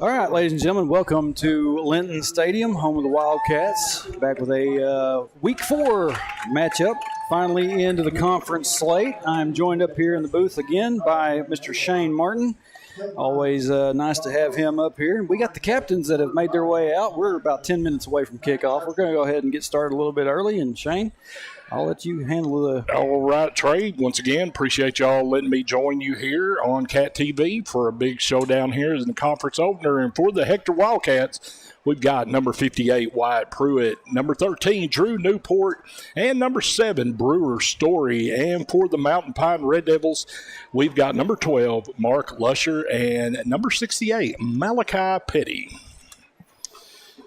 All right, ladies and gentlemen, welcome to Linton Stadium, home of the Wildcats. Back with a Week 4 matchup, finally into the conference slate. I'm joined up here in the booth again by Mr. Shane Martin. Always nice to have him up here. We got the captains that have made their way out. We're about 10 minutes away from kickoff. We're going to go ahead and get started a little bit early. And, Shane, I'll let you handle the – All right, Trey. Once again, appreciate y'all letting me join you here on Cat TV for a big showdown here in the conference opener. And for the Hector Wildcats, we've got number 58, Wyatt Pruitt, number 13, Drew Newport, and number 7, Brewer Story. And for the Mountain Pine Red Devils, we've got number 12, Mark Lusher, and number 68, Malachi Petty.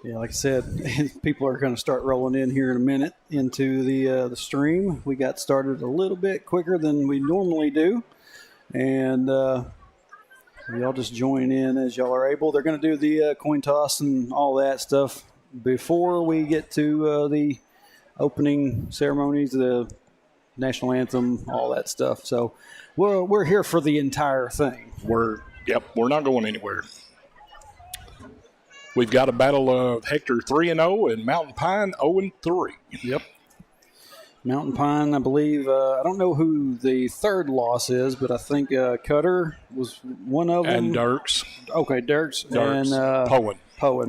Yeah, like I said, people are going to start rolling in here in a minute into the stream. We got started a little bit quicker than we normally do, and y'all just join in as y'all are able. They're going to do the coin toss and all that stuff before we get to the opening ceremonies, the national anthem, all that stuff. So we're here for the entire thing. We're not going anywhere. We've got a battle of Hector 3-0 and Mountain Pine 0-3. Yep. Mountain Pine, I believe, I don't know who the third loss is, but I think Cutter was one of them. And Dirks. Okay, Dirks. And Poen.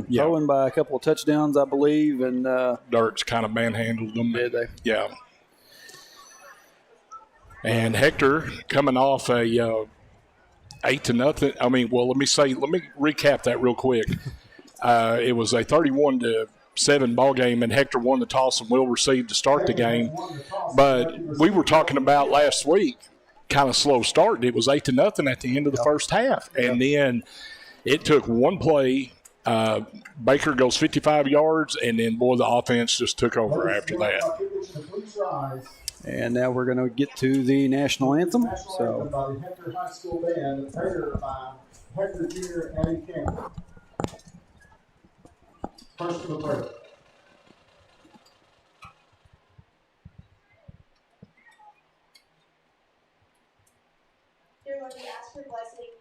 Yeah. Poen by a couple of touchdowns, I believe. And Dirks kind of manhandled them. Did they? Yeah. And Hector coming off a 8-0. Let me recap that real quick. It was a 31-7 ball game, and Hector won the toss and Will received to start the game. But we were talking about last week, kind of slow start. It was 8-0 at the end of the first half, and then it took one play. Baker goes 55 yards, and then, boy, the offense just took over after that. And now we're going to get to the national anthem. So, Hector High School Band, prayer by Hector Jr. Eddie Campbell. First to the prayer. Dear Lord, we ask for blessing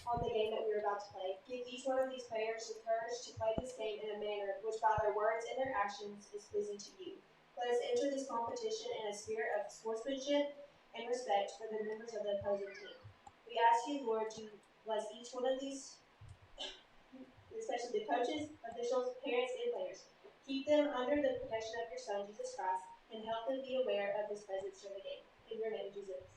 on the game that we are about to play. Give each one of these players the courage to play this game in a manner which by their words and their actions is pleasing to you. Let us enter this competition in a spirit of sportsmanship and respect for the members of the opposing team. We ask you, Lord, to bless each one of these, especially the coaches, officials, parents, and players. Keep them under the protection of your Son, Jesus Christ, and help them be aware of his presence during the game. In your name, Jesus.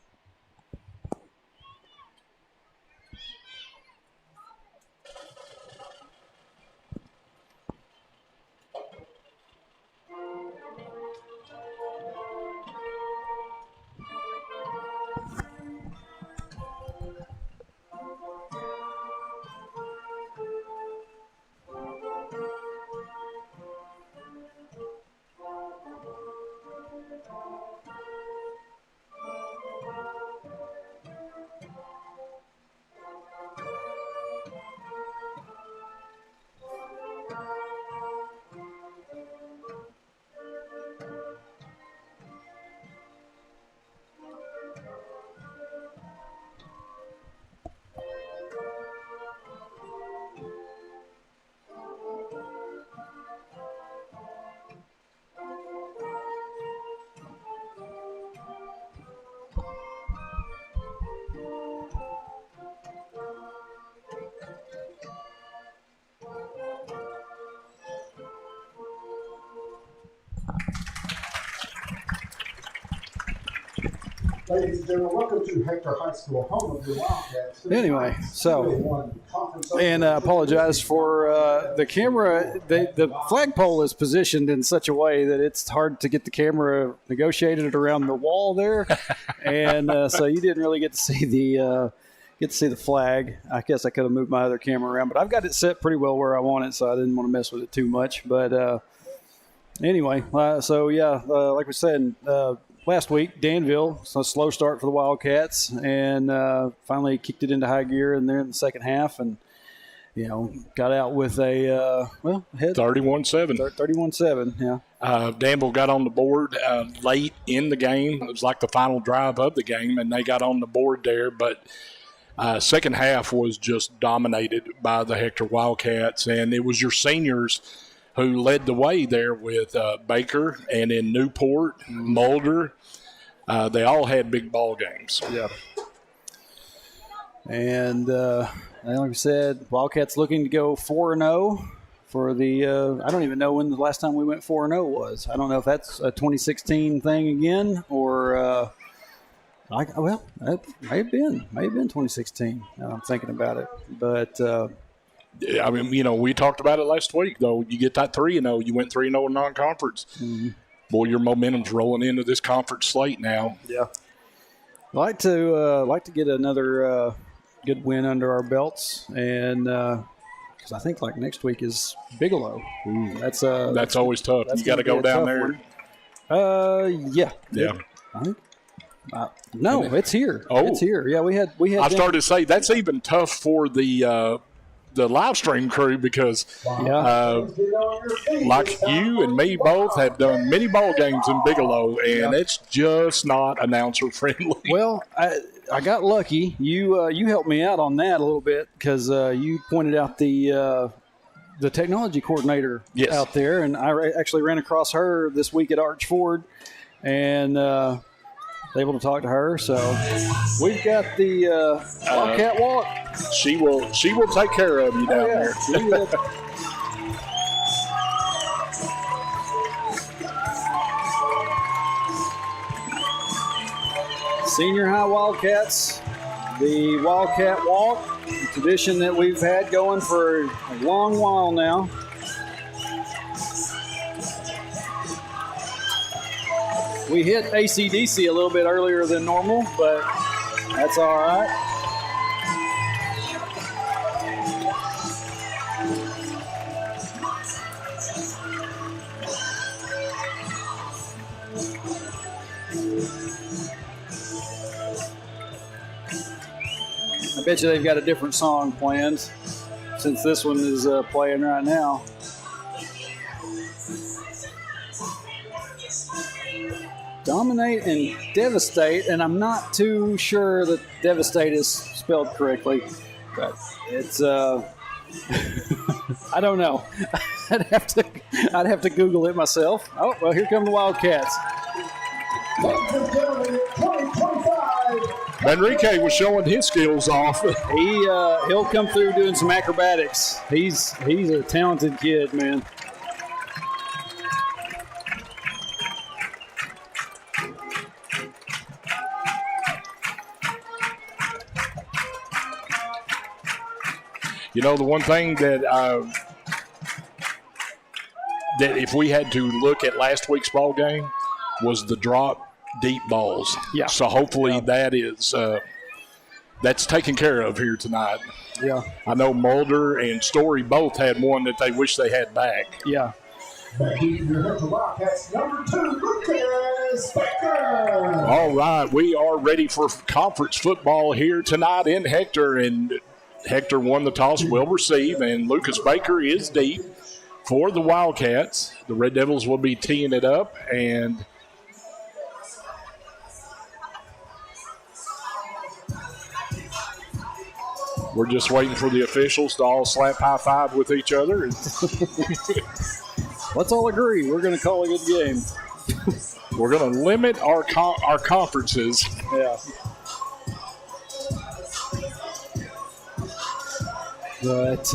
Ladies and gentlemen, welcome to Hector High School, home of the Wildcats. Anyway, and I apologize for the camera. The flagpole is positioned in such a way that it's hard to get the camera negotiated around the wall there, and so you didn't really get to see the flag. I guess I could have moved my other camera around, but I've got it set pretty well where I want it, so I didn't want to mess with it too much. But anyway, like we said. Last week, Danville, so a slow start for the Wildcats, and finally kicked it into high gear in there in the second half, and got out with a 31-7. 31-7, yeah. Danville got on the board late in the game. It was like the final drive of the game, and they got on the board there. But Second half was just dominated by the Hector Wildcats, and it was your seniors who led the way there with Baker and in Newport, Mulder. They all had big ball games. Yeah. And like we said, Wildcats looking to go 4-0 for the I don't even know when the last time we went 4-0 was. I don't know if that's a 2016 thing again or it may have been 2016. Now I'm thinking about it. But I mean, we talked about it last week, though. You get that 3-0, you went 3-0 in non-conference. Mm-hmm. Boy, your momentum's rolling into this conference slate now. Yeah. I'd like to get another good win under our belts, and because I think like next week is Bigelow. That's always tough. You got to go down there. Yeah. I think. No, it's here. Oh, it's here. Yeah, we had. I started to say that's even tough for the live stream crew because, like you and me both have done many ball games in Bigelow, and it's just not announcer friendly. Well, I got lucky. You helped me out on that a little bit because you pointed out the technology coordinator out there, and I actually ran across her this week at Arch Ford, and able to talk to her. So we've got the Wildcat Walk. She will take care of you down there. Senior high Wildcats, the Wildcat Walk, a tradition that we've had going for a long while now. We hit AC/DC a little bit earlier than normal, but that's all right. I bet you they've got a different song planned since this one is playing right now. Dominate and devastate, and I'm not too sure that devastate is spelled correctly, but it's I don't know. I'd have to Google it myself. Oh well, here come the Wildcats. Manrique was showing his skills off. He'll come through doing some acrobatics. He's a talented kid, man. You know, the one thing that if we had to look at last week's ball game was the drop deep balls. Yeah. So hopefully that is that's taken care of here tonight. Yeah. I know Mulder and Story both had one that they wish they had back. Yeah. Wildcats number 2, Lucas Baker. All right, we are ready for conference football here tonight in Hector, and Hector won the toss, will receive, and Lucas Baker is deep for the Wildcats. The Red Devils will be teeing it up, and we're just waiting for the officials to all slap high-five with each other. Let's all agree we're going to call a good game. We're going to limit our conferences. Yeah. But,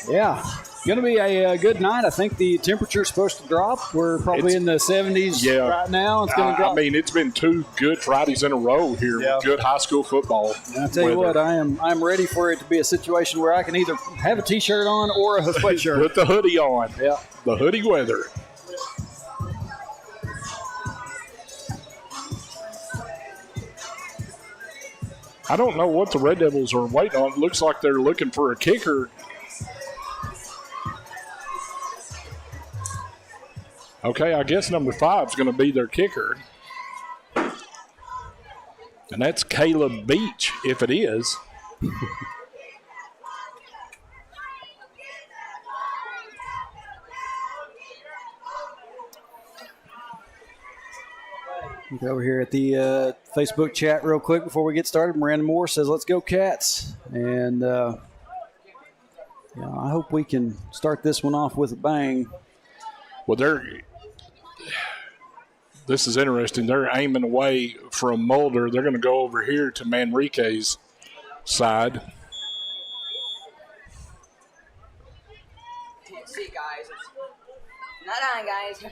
yeah, going to be a good night. I think the temperature's supposed to drop. We're probably in the 70s right now. It's going to drop. I mean, it's been 2 good Fridays in a row here with good high school football. And I'll tell you what, I'm ready for it to be a situation where I can either have a T-shirt on or a sweatshirt. Put the hoodie on. Yeah. The hoodie weather. I don't know what the Red Devils are waiting on. It looks like they're looking for a kicker. Okay, I guess number 5 is going to be their kicker. And that's Caleb Beach, if it is. Look over here at the Facebook chat real quick before we get started. Miranda Moore says, let's go Cats. And I hope we can start this one off with a bang. Well, this is interesting. They're aiming away from Mulder. They're going to go over here to Manrique's side. Can't see, guys. It's not on, guys.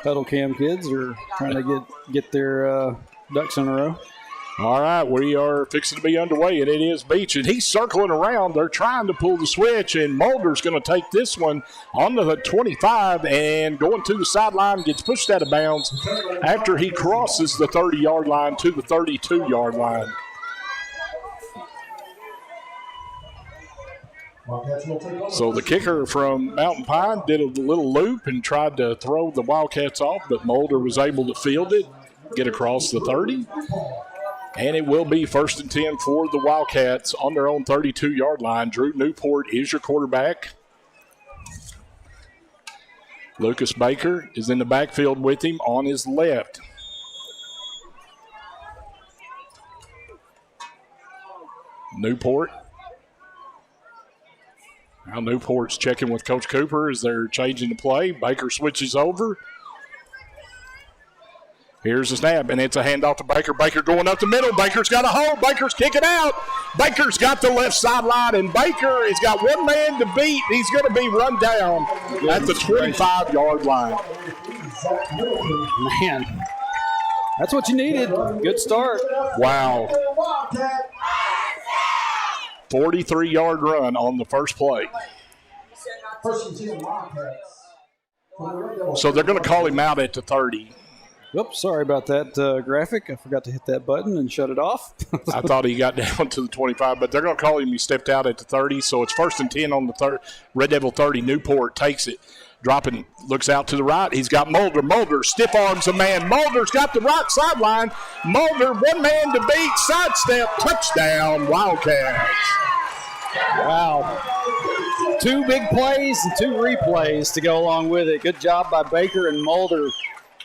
Pedal cam kids are trying to get their ducks in a row. All right, we are fixing to be underway, and it is Beach, and he's circling around. They're trying to pull the switch, and Mulder's going to take this one onto the 25 and going to the sideline, gets pushed out of bounds after he crosses the 30-yard line to the 32-yard line. So the kicker from Mountain Pine did a little loop and tried to throw the Wildcats off, but Mulder was able to field it, get across the 30. And it will be 1st and 10 for the Wildcats on their own 32-yard line. Drew Newport is your quarterback. Lucas Baker is in the backfield with him on his left. Newport. Now Newport's checking with Coach Cooper as they're changing the play. Baker switches over. Here's the snap, and it's a handoff to Baker. Baker going up the middle. Baker's got a hole. Baker's kicking out. Baker's got the left sideline, and Baker has got one man to beat. He's going to be run down at the 25-yard line. Man, that's what you needed. Good start. Wow. 43-yard run on the first play. So they're going to call him out at the 30. Oops, sorry about that graphic. I forgot to hit that button and shut it off. I thought he got down to the 25, but they're going to call him. He stepped out at the 30, so it's 1st and 10 on the Red Devil 30. Newport takes it, dropping, looks out to the right. He's got Mulder. Mulder stiff arms a man. Mulder's got the right sideline. Mulder, one man to beat, sidestep, touchdown, Wildcats. Wow. 2 big plays and 2 replays to go along with it. Good job by Baker and Mulder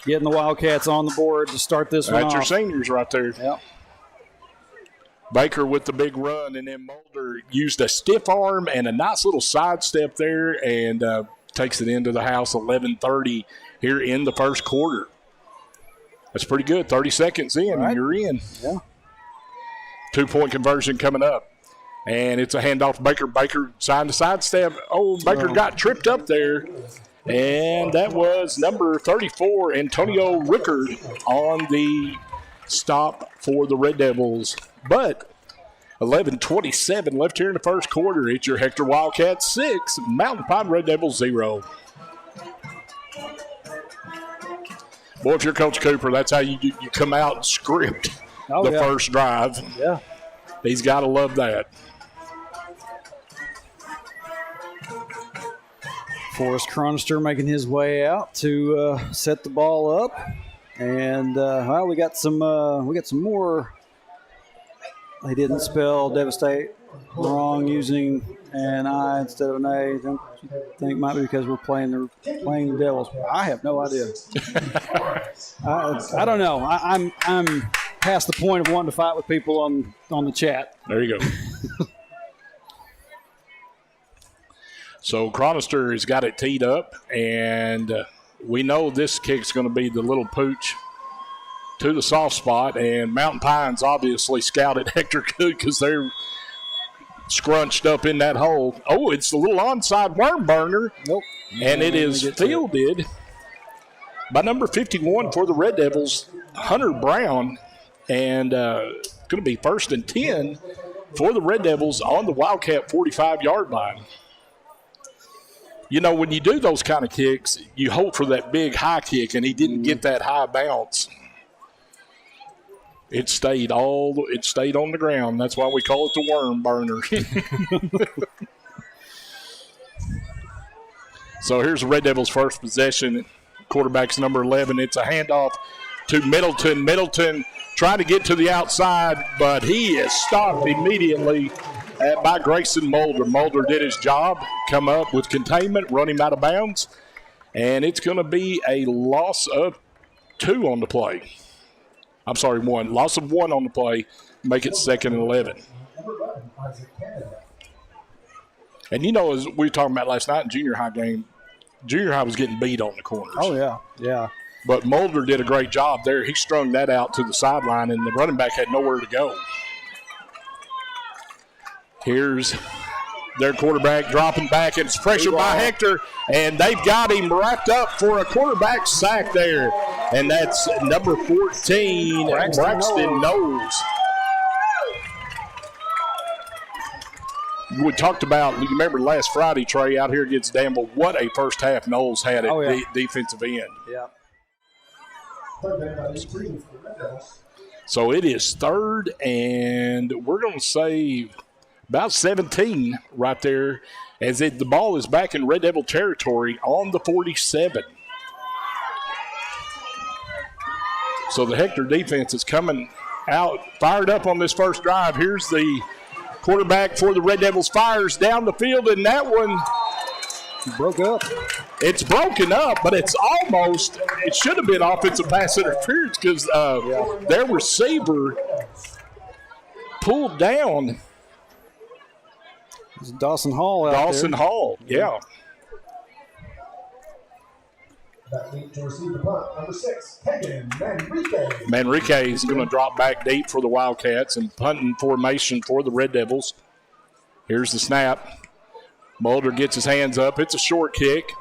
getting the Wildcats on the board to start this one off. That's your seniors right there. Yep. Baker with the big run, and then Mulder used a stiff arm and a nice little sidestep there and takes it into the house. 11:30 here in the first quarter. That's pretty good. 30 seconds in, right. And you're in. Yeah. 2-point conversion coming up. And it's a handoff to Baker. Baker signed the sidestep. Oh, Baker got tripped up there. And that was number 34, Antonio Rickard, on the stop for the Red Devils. But 11:27 left here in the first quarter. It's your Hector Wildcats 6, Mountain Pine Red Devils 0. Boy, if you're Coach Cooper, that's how you come out and script the first drive. Yeah. He's got to love that. Forrest Chronister making his way out to set the ball up, and we got some more. They didn't spell devastate wrong using an I instead of an A. Don't you think might be because we're playing the Devils? I have no idea. I don't know. I'm past the point of wanting to fight with people on the chat. There you go. So Chronister has got it teed up, and we know this kick's going to be the little pooch to the soft spot, and Mountain Pines obviously scouted Hector good because they're scrunched up in that hole. Oh, it's the little onside worm burner. Nope. And it is fielded by number 51 for the Red Devils, Hunter Brown, and going to be 1st and 10 for the Red Devils on the Wildcat 45-yard line. You know, when you do those kind of kicks, you hope for that big high kick, and he didn't get that high bounce. It stayed on the ground. That's why we call it the worm burner. So here's the Red Devils' first possession. Quarterback's number 11. It's a handoff to Middleton. Middleton trying to get to the outside, but he is stopped immediately by Grayson Mulder. Mulder did his job, come up with containment, run him out of bounds, and it's going to be a loss of 2 on the play. I'm sorry, 1. Loss of 1 on the play, make it 2nd and 11. And, you know, as we were talking about last night in junior high game, junior high was getting beat on the corners. Oh, yeah, yeah. But Mulder did a great job there. He strung that out to the sideline, and the running back had nowhere to go. Here's their quarterback dropping back, and it's pressure by Hector, and they've got him wrapped up for a quarterback sack there. And that's number 14, Braxton Knowles. We talked about, you remember last Friday, Trey, out here against Danville, what a first half Knowles had at defensive end. Yeah. So it is 3rd, and we're going to say about 17 right there as the ball is back in Red Devil territory on the 47. So the Hector defense is coming out, fired up on this first drive. Here's the quarterback for the Red Devils, fires down the field, and that one broke up. It's broken up, but it's almost, it should have been offensive pass interference because their receiver pulled down. It's Dawson Hall out there. Dawson Hall, yeah. To receive the punt, number 6, Hagan Manrique. Manrique is going to drop back deep for the Wildcats and punting formation for the Red Devils. Here's the snap. Mulder gets his hands up. It's a short kick.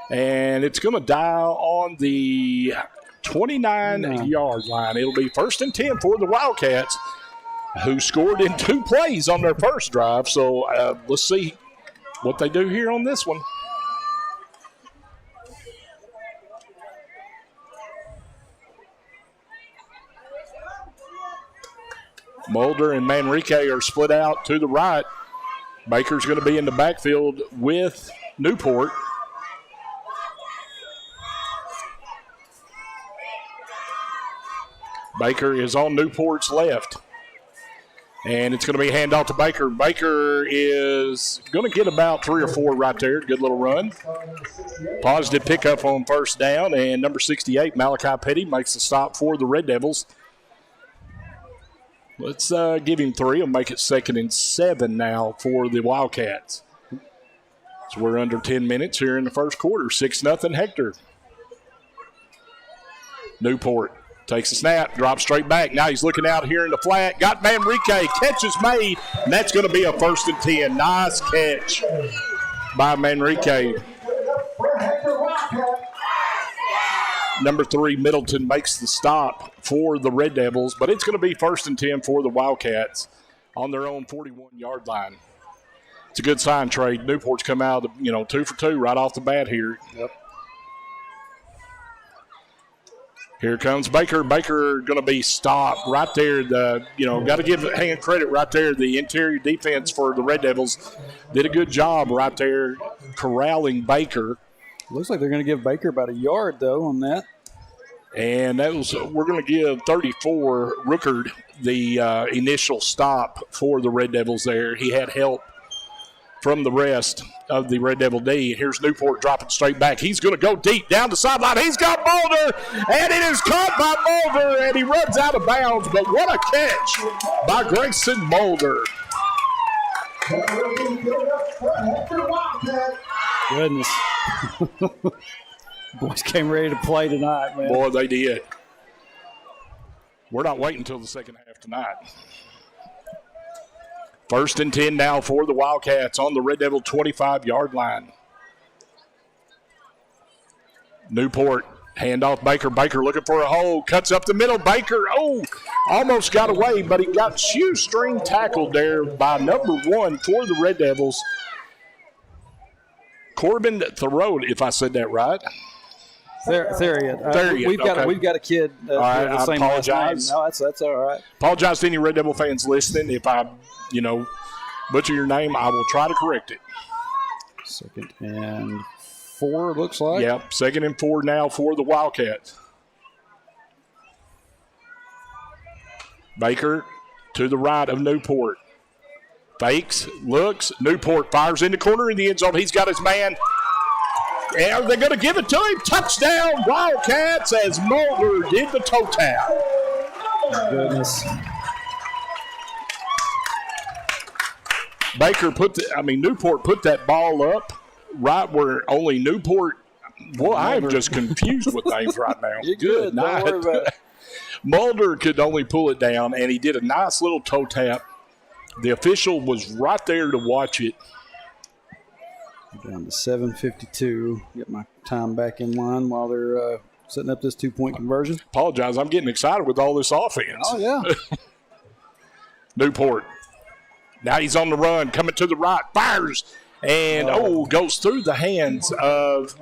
And it's going to die on the 29-yard line. It'll be 1st and 10 for the Wildcats, who scored in 2 plays on their first drive. So let's see what they do here on this one. Mulder and Manrique are split out to the right. Baker's going to be in the backfield with Newport. Baker is on Newport's left. And it's going to be a handoff to Baker. Baker is going to get about 3 or 4 right there. Good little run. Positive pickup on first down. And number 68, Malachi Petty, makes the stop for the Red Devils. Let's give him 3. We'll make it 2nd and 7 now for the Wildcats. So we're under 10 minutes here in the first quarter. 6-0 Hector. Newport takes a snap, drops straight back. Now he's looking out here in the flat. Got Manrique. Catch is made, and that's going to be a 1st and 10. Nice catch by Manrique. Number 3, Middleton, makes the stop for the Red Devils, but it's going to be 1st and 10 for the Wildcats on their own 41-yard line. It's a good sign, Trey. Newport's come out, 2 for 2 right off the bat here. Yep. Here comes Baker. Baker going to be stopped right there. Got to give hand credit right there. The interior defense for the Red Devils did a good job right there corralling Baker. Looks like they're going to give Baker about a yard, though, on that. And we're going to give 34 Rookard the initial stop for the Red Devils there. He had help from the rest of the Red Devil D. Here's Newport dropping straight back. He's going to go deep down the sideline. He's got Mulder, and it is caught by Mulder, and he runs out of bounds. But what a catch by Grayson Mulder. Goodness. Boys came ready to play tonight, man. Boy, they did. We're not waiting until the second half tonight. 1st and 10 now for the Wildcats on the Red Devil 25-yard line. Newport, handoff Baker. Baker looking for a hole, cuts up the middle. Baker, almost got away, but he got shoestring tackled there by number 1 for the Red Devils. Corbin Thoreau, if I said that right. Theriot. We've got a kid. All right, the same I apologize. No, that's all right. Apologize to any Red Devil fans listening. If I, butcher your name, I will try to correct it. 2nd and 4, looks like. Yep, 2nd and 4 now for the Wildcats. Baker to the right of Newport. Fakes, looks. Newport fires in the corner in the end zone. He's got his man. And are they going to give it to him? Touchdown, Wildcats, as Mulder did the toe tap. Goodness. Newport put that ball up right where only Newport. Boy, I am just confused with names right now. You're good. Don't worry about it. Mulder could only pull it down, and he did a nice little toe tap. The official was right there to watch it. Down to 7:52. Get my time back in line while they're setting up this 2-point conversion. Apologize, I'm getting excited with all this offense. Oh, yeah. Newport. Now he's on the run, coming to the right, fires, and goes through the hands of,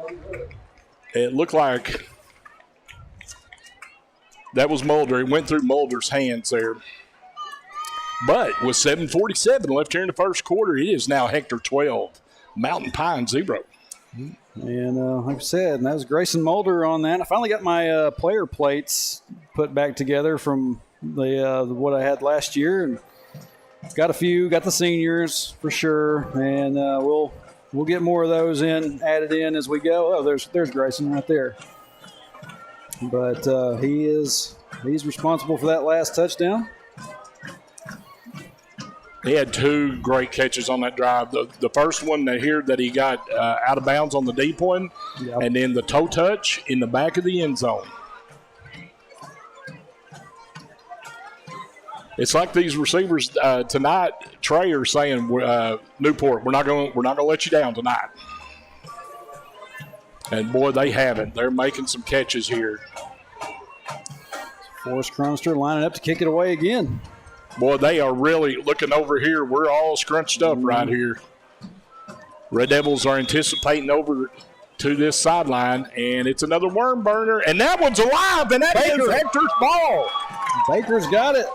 it looked like that was Mulder. It went through Mulder's hands there. But with 7:47 left here in the first quarter, it is now Hector 12, Mountain Pine 0. And like I said, that was Grayson Mulder on that. I finally got my player plates put back together from the what I had last year, and got a few. Got the seniors for sure, and we'll get more of those added in as we go. Oh, there's Grayson right there. But he's responsible for that last touchdown. He had 2 great catches on that drive. The first one that he got out of bounds on the deep one, Yep. and then the toe touch in the back of the end zone. It's like these receivers tonight. Trey are saying, Newport, we're not going to let you down tonight. And boy, they haven't. They're making some catches here. Forrest Cronister lining up to kick it away again. Boy, they are really looking over here. We're all scrunched up right here. Red Devils are anticipating over to this sideline, and it's another worm burner, and that one's alive, and that is Hector's ball. Baker's got it.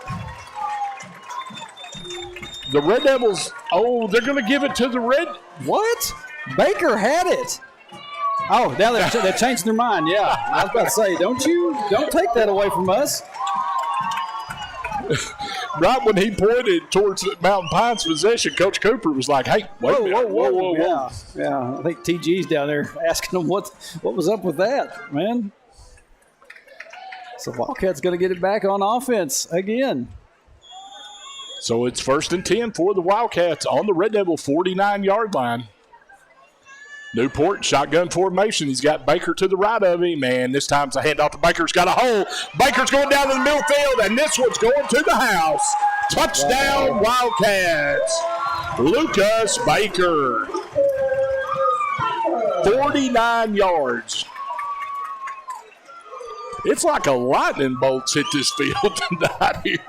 The Red Devils, they're going to give it to the Red. What? Baker had it. Oh, now they're changing their mind. Yeah, I was about to say, don't take that away from us. Right when he pointed towards Mountain Pine's possession, Coach Cooper was like, "Hey, wait a minute, whoa. Yeah. I think TG's down there asking him what was up with that, man. So Wildcats going to get it back on offense again. So it's 1st and 10 for the Wildcats on the Red Devil 49-yard line. Newport, shotgun formation. He's got Baker to the right of him, and this time it's a handoff to Baker's got a hole. Baker's going down to the middle field, and this one's going to the house. Touchdown, Wildcats. Lucas Baker. 49 yards. It's like a lightning bolt's hit this field tonight here.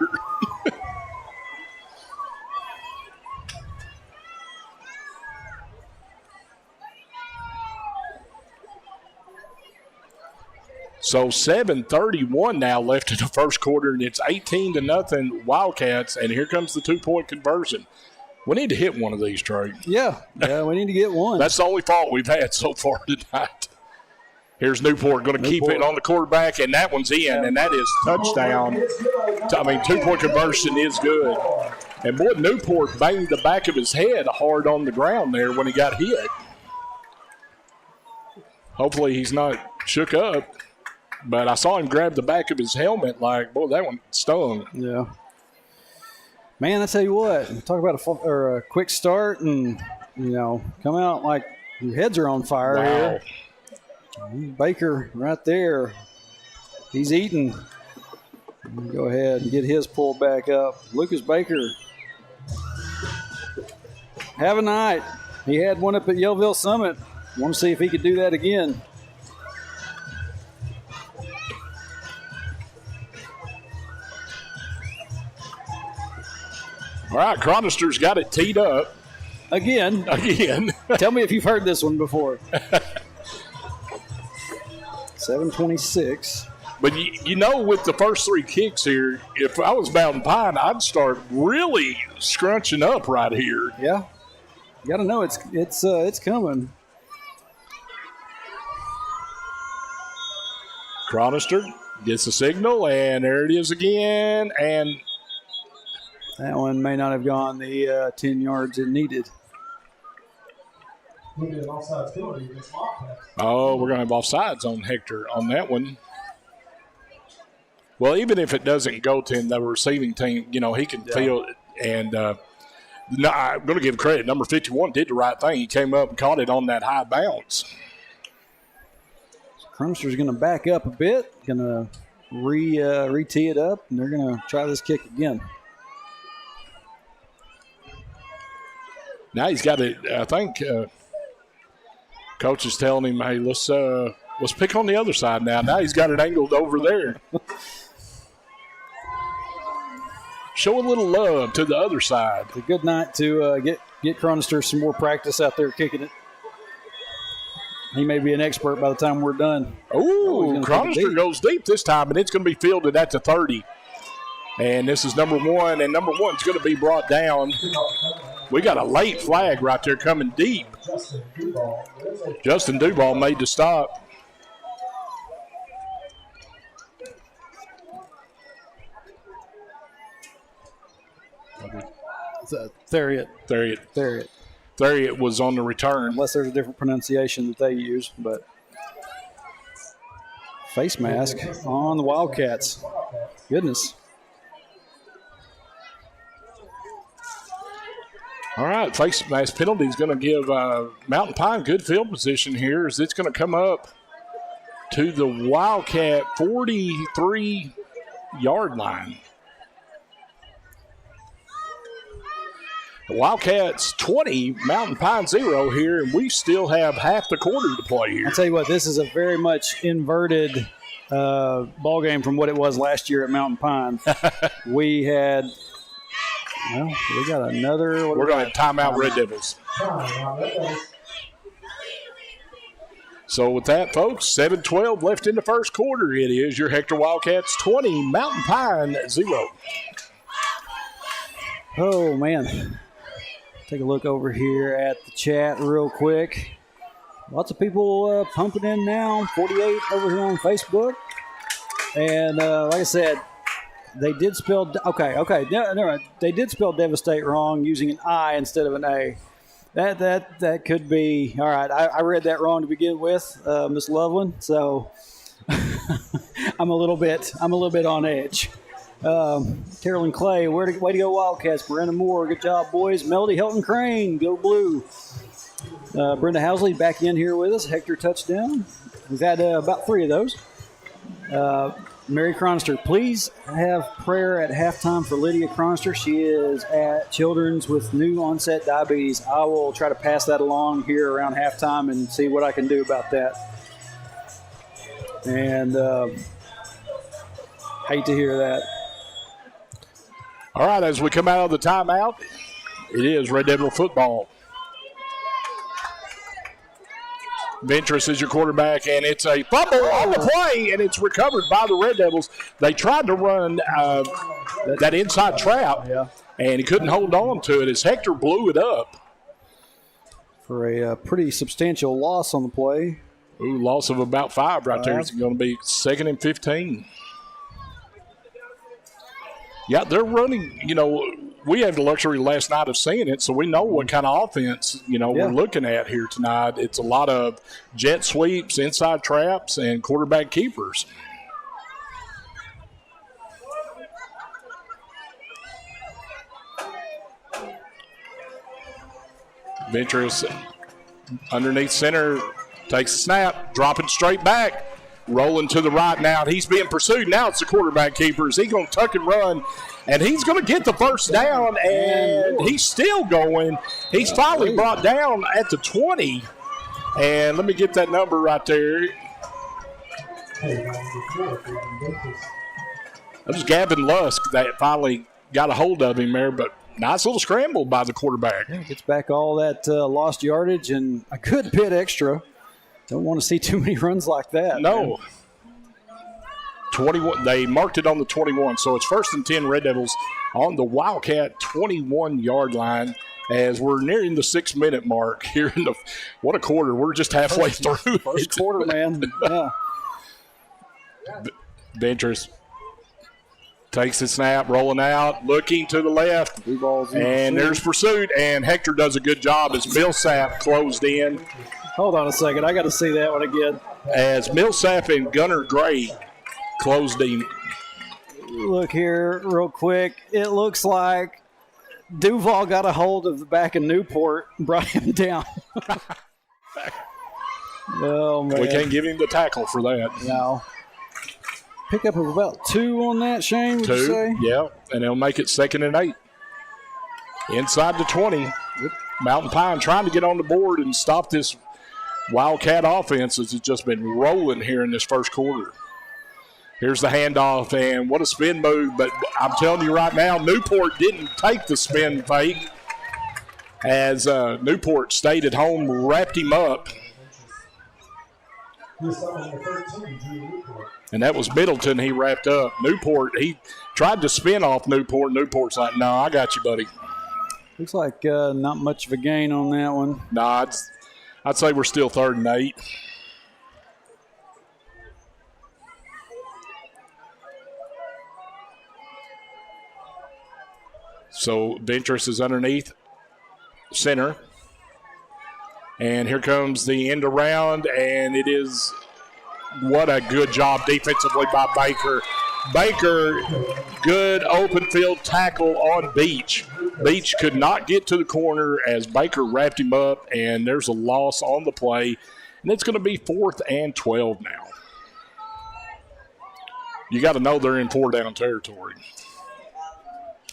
So 7:31 now left in the first quarter, and it's 18-0 Wildcats, and here comes the 2-point conversion. We need to hit one of these, Trey. Yeah, we need to get one. That's the only fault we've had so far tonight. Here's Newport going to keep it on the quarterback, and that one's in, and that is touchdown. 2-point conversion is good. And, boy, Newport banged the back of his head hard on the ground there when he got hit. Hopefully he's not shook up. But I saw him grab the back of his helmet like, boy, that one stung. Yeah. Man, I tell you what, talk about a quick start and, come out like your heads are on fire here. Baker right there. He's eating. Go ahead and get his pulled back up. Lucas Baker. Have a night. He had one up at Yellville Summit. Want to see if he could do that again. All right, Cronister's got it teed up. Again. Tell me if you've heard this one before. 7:26. But, with the first 3 kicks here, if I was Mountain Pine, I'd start really scrunching up right here. Yeah. You got to know it's coming. Cronister gets the signal, and there it is again, and that one may not have gone the 10 yards it needed. Will be an offside penalty against Wildcats. Oh, we're going to have offsides on Hector on that one. Well, even if it doesn't go to him, the receiving team, he can feel it. And no, I'm going to give credit. Number 51 did the right thing. He came up and caught it on that high bounce. Crumister's going to back up a bit, going to re-tee it up, and they're going to try this kick again. Now he's got it. I think coach is telling him, "Hey, let's pick on the other side now." Now he's got it angled over there. Show a little love to the other side. It's a good night to get Cronister some more practice out there kicking it. He may be an expert by the time we're done. Ooh, Cronister goes deep this time, and it's going to be fielded at the 30. And this is number 1, and number 1's going to be brought down. We got a late flag right there coming deep. Justin Duval made the stop. Theriot. Theriot was on the return. Unless there's a different pronunciation that they use, but face mask on the Wildcats. Goodness. All right, face mask penalty is going to give Mountain Pine good field position here as it's going to come up to the Wildcat 43-yard line. The Wildcats 20, Mountain Pine 0 here, and we still have half the quarter to play here. I'll tell you what, this is a very much inverted ball game from what it was last year at Mountain Pine. We got another. We're going to timeout Red Devils. So with that, folks, 7:12 left in the first quarter. It is your Hector Wildcats 20, Mountain Pine 0. Oh, man. Take a look over here at the chat real quick. Lots of people pumping in now. 48 over here on Facebook. And like I said, they did spell they did spell devastate wrong using an I instead of an A. That could be all right. I read that wrong to begin with, Miss Loveland. So I'm a little bit on edge. Carolyn Clay, way to go Wildcats. Miranda Moore, good job, boys. Melody Hilton Crane, go blue. Brenda Housley back in here with us. Hector touchdown. We've had about 3 of those. Mary Cronster, please have prayer at halftime for Lydia Cronster. She is at Children's with new onset diabetes. I will try to pass that along here around halftime and see what I can do about that. And hate to hear that. All right, as we come out of the timeout, it is Red Devil football. Ventress is your quarterback, and it's a fumble on the play, and it's recovered by the Red Devils. They tried to run that inside trap, and he couldn't hold on to it as Hector blew it up. For a pretty substantial loss on the play. Ooh, loss of about 5 right there. It's going to be 2nd and 15. Yeah, they're running, we had the luxury last night of seeing it, so we know what kind of offense, we're looking at here tonight. It's a lot of jet sweeps, inside traps, and quarterback keepers. Ventress underneath center, takes a snap, dropping straight back. Rolling to the right now. He's being pursued. Now it's the quarterback keeper. Is he going to tuck and run? And he's going to get the first down, and he's still going. He's finally brought down at the 20. And let me get that number right there. That was Gavin Lusk that finally got a hold of him there, but nice little scramble by the quarterback. Yeah, gets back all that lost yardage and a good bit extra. Don't want to see too many runs like that. No. Man. 21. They marked it on the 21, so it's 1st and 10 Red Devils on the Wildcat 21-yard line as we're nearing the 6-minute mark here in the – what a quarter. We're just halfway through. First quarter, man. Yeah. Ventress Takes the snap, rolling out, looking to the left, and there's pursuit, and Hector does a good job as Millsap closed in. Hold on a second. I got to see that one again. As Millsap and Gunnar Gray closed in. Look here real quick. It looks like Duval got a hold of the back of Newport and brought him down. Oh, man. We can't give him the tackle for that. No. Pickup of about 2 on that, Shane, would you say? Yeah, and they'll make it 2nd and 8. Inside the 20, Mountain Pine trying to get on the board and stop this Wildcat offense as it's just been rolling here in this first quarter. Here's the handoff, and what a spin move. But I'm telling you right now, Newport didn't take the spin fake as Newport stayed at home, wrapped him up. And that was Middleton he wrapped up. Newport, he tried to spin off Newport. Newport's like, no, I got you, buddy. Looks like not much of a gain on that one. Nah, I'd say we're still 3rd and 8. So Ventress is underneath center. And here comes the end around, and it is what a good job defensively by Baker. Baker, good open field tackle on Beach. Beach could not get to the corner as Baker wrapped him up, and there's a loss on the play. And it's going to be 4th and 12 now. You got to know they're in 4-down territory.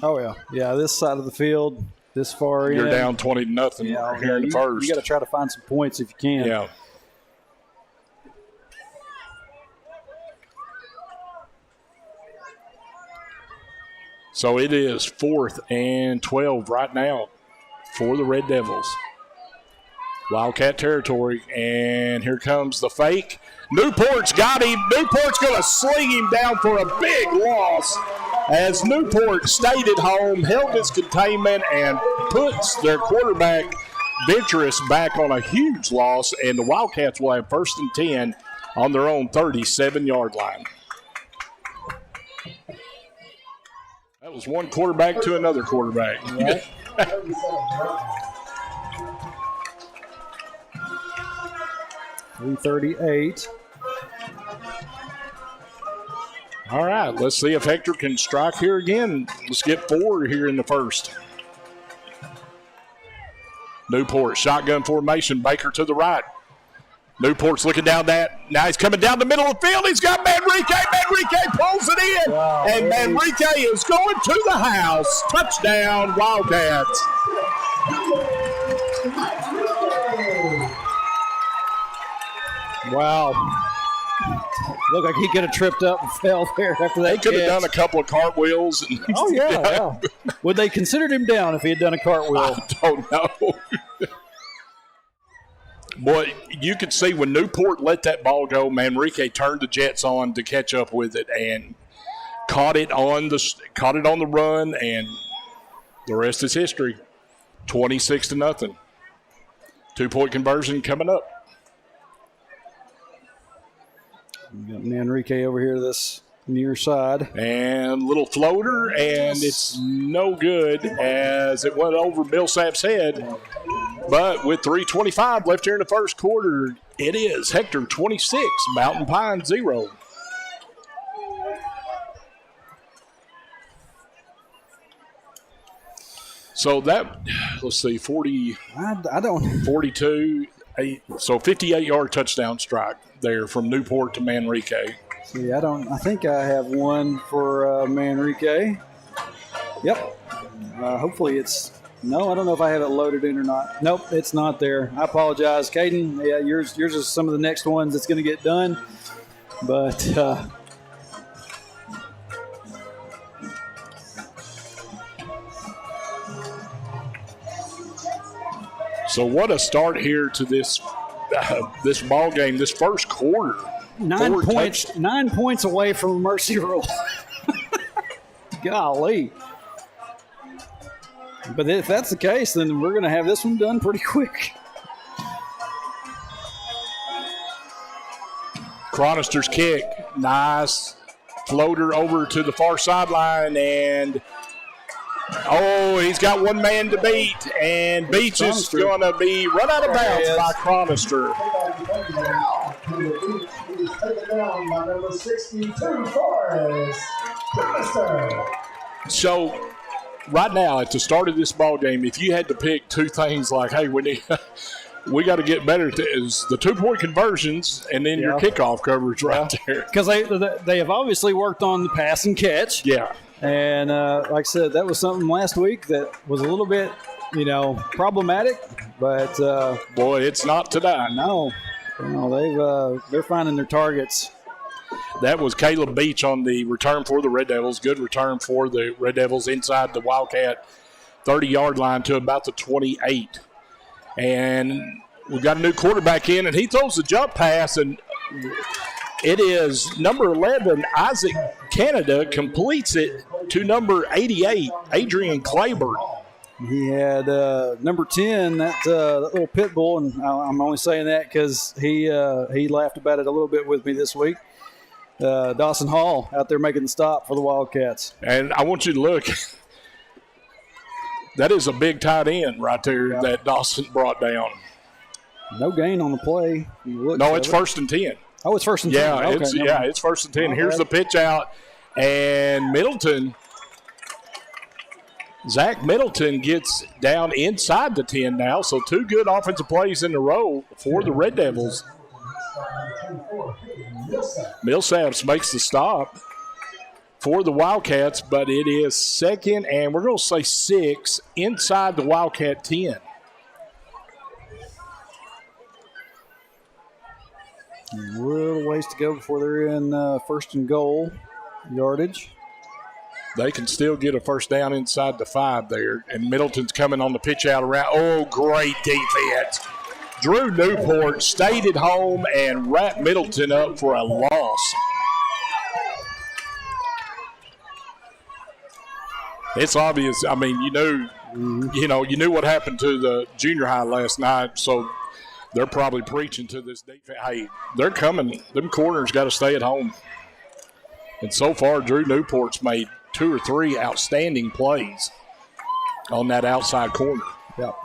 Oh, yeah. Yeah, this side of the field, this far in. You're down 20-0 here in the first. You got to try to find some points if you can. Yeah. So it is 4th and 12 right now for the Red Devils. Wildcat territory, and here comes the fake. Newport's got him. Newport's going to sling him down for a big loss as Newport stayed at home, held his containment, and puts their quarterback, Venturous, back on a huge loss, and the Wildcats will have 1st and 10 on their own 37-yard line. That was one quarterback to another quarterback. Right. 3:38. All right, let's see if Hector can strike here again. Let's get 4 here in the first. Newport, shotgun formation, Baker to the right. Newport's looking down that. Now he's coming down the middle of the field. He's got Manrique. Manrique pulls it in. Wow. And Manrique is going to the house. Touchdown, Wildcats. Wow. Looked like he could have tripped up and fell there after that. He could have catch. done a couple of cartwheels. Oh, yeah. Would they considered him down if he had done a cartwheel? I don't know. Boy, you could see when Newport let that ball go, Manrique turned the Jets on to catch up with it and caught it on the run, and the rest is history. 26-0. 2-point conversion coming up. We got Manrique over here to this near side. And little floater, and it's no good as it went over Millsap's head. But with 3:25 left here in the first quarter, it is Hector 26, Mountain Pine 0. So that, let's see, 40, I don't. 42, so 58-yard touchdown strike there from Newport to Manrique. See, I think I have one for Manrique. Yep. Hopefully it's. No, I don't know if I have it loaded in or not. Nope, it's not there. I apologize, Caden. Yeah, yours is some of the next ones that's going to get done. But so what a start here to this this ball game, this first quarter. 9 points away from a mercy rule. Golly. But if that's the case, then we're going to have this one done pretty quick. Chronister's kick, nice. Floater over to the far sideline, and he's got one man to beat, and Beach is going to be run out of bounds by Chronister. He's taken down by number 62, Forrest Chronister. So, right now, at the start of this ball game, if you had to pick two things like, hey, we got to get better, is the 2-point conversions and then your kickoff coverage right there. Because they have obviously worked on the pass and catch. Yeah. And like I said, that was something last week that was a little bit, problematic. But boy, it's not today. No, they're finding their targets. That was Caleb Beach on the return for the Red Devils. Good return for the Red Devils inside the Wildcat 30-yard line to about the 28. And we've got a new quarterback in, and he throws the jump pass, and it is number 11, Isaac Canada, completes it to number 88, Adrian Claiborne. He had number 10, that little pit bull, and I'm only saying that because he laughed about it a little bit with me this week. Dawson Hall out there making the stop for the Wildcats. And I want you to look. That is a big tight end right there that Dawson brought down. No gain on the play. No, it's 1st and 10. Oh, it's 1st and 10. Yeah, Okay, it's 1st and 10. Here's the pitch out. And Zach Middleton gets down inside the 10 now. So 2 good offensive plays in a row for the Red Devils. Millsaps makes the stop for the Wildcats, but it is 2nd, and we're going to say 6 inside the Wildcat 10. A little ways to go before they're in 1st and goal yardage. They can still get a first down inside the 5 there, and Middleton's coming on the pitch out around. Oh, great defense. Drew Newport stayed at home and wrapped Middleton up for a loss. It's obvious. I mean, you knew what happened to the junior high last night, so they're probably preaching to this defense. Hey, they're coming. Them corners got to stay at home. And so far, Drew Newport's made 2 or 3 outstanding plays on that outside corner. Yep.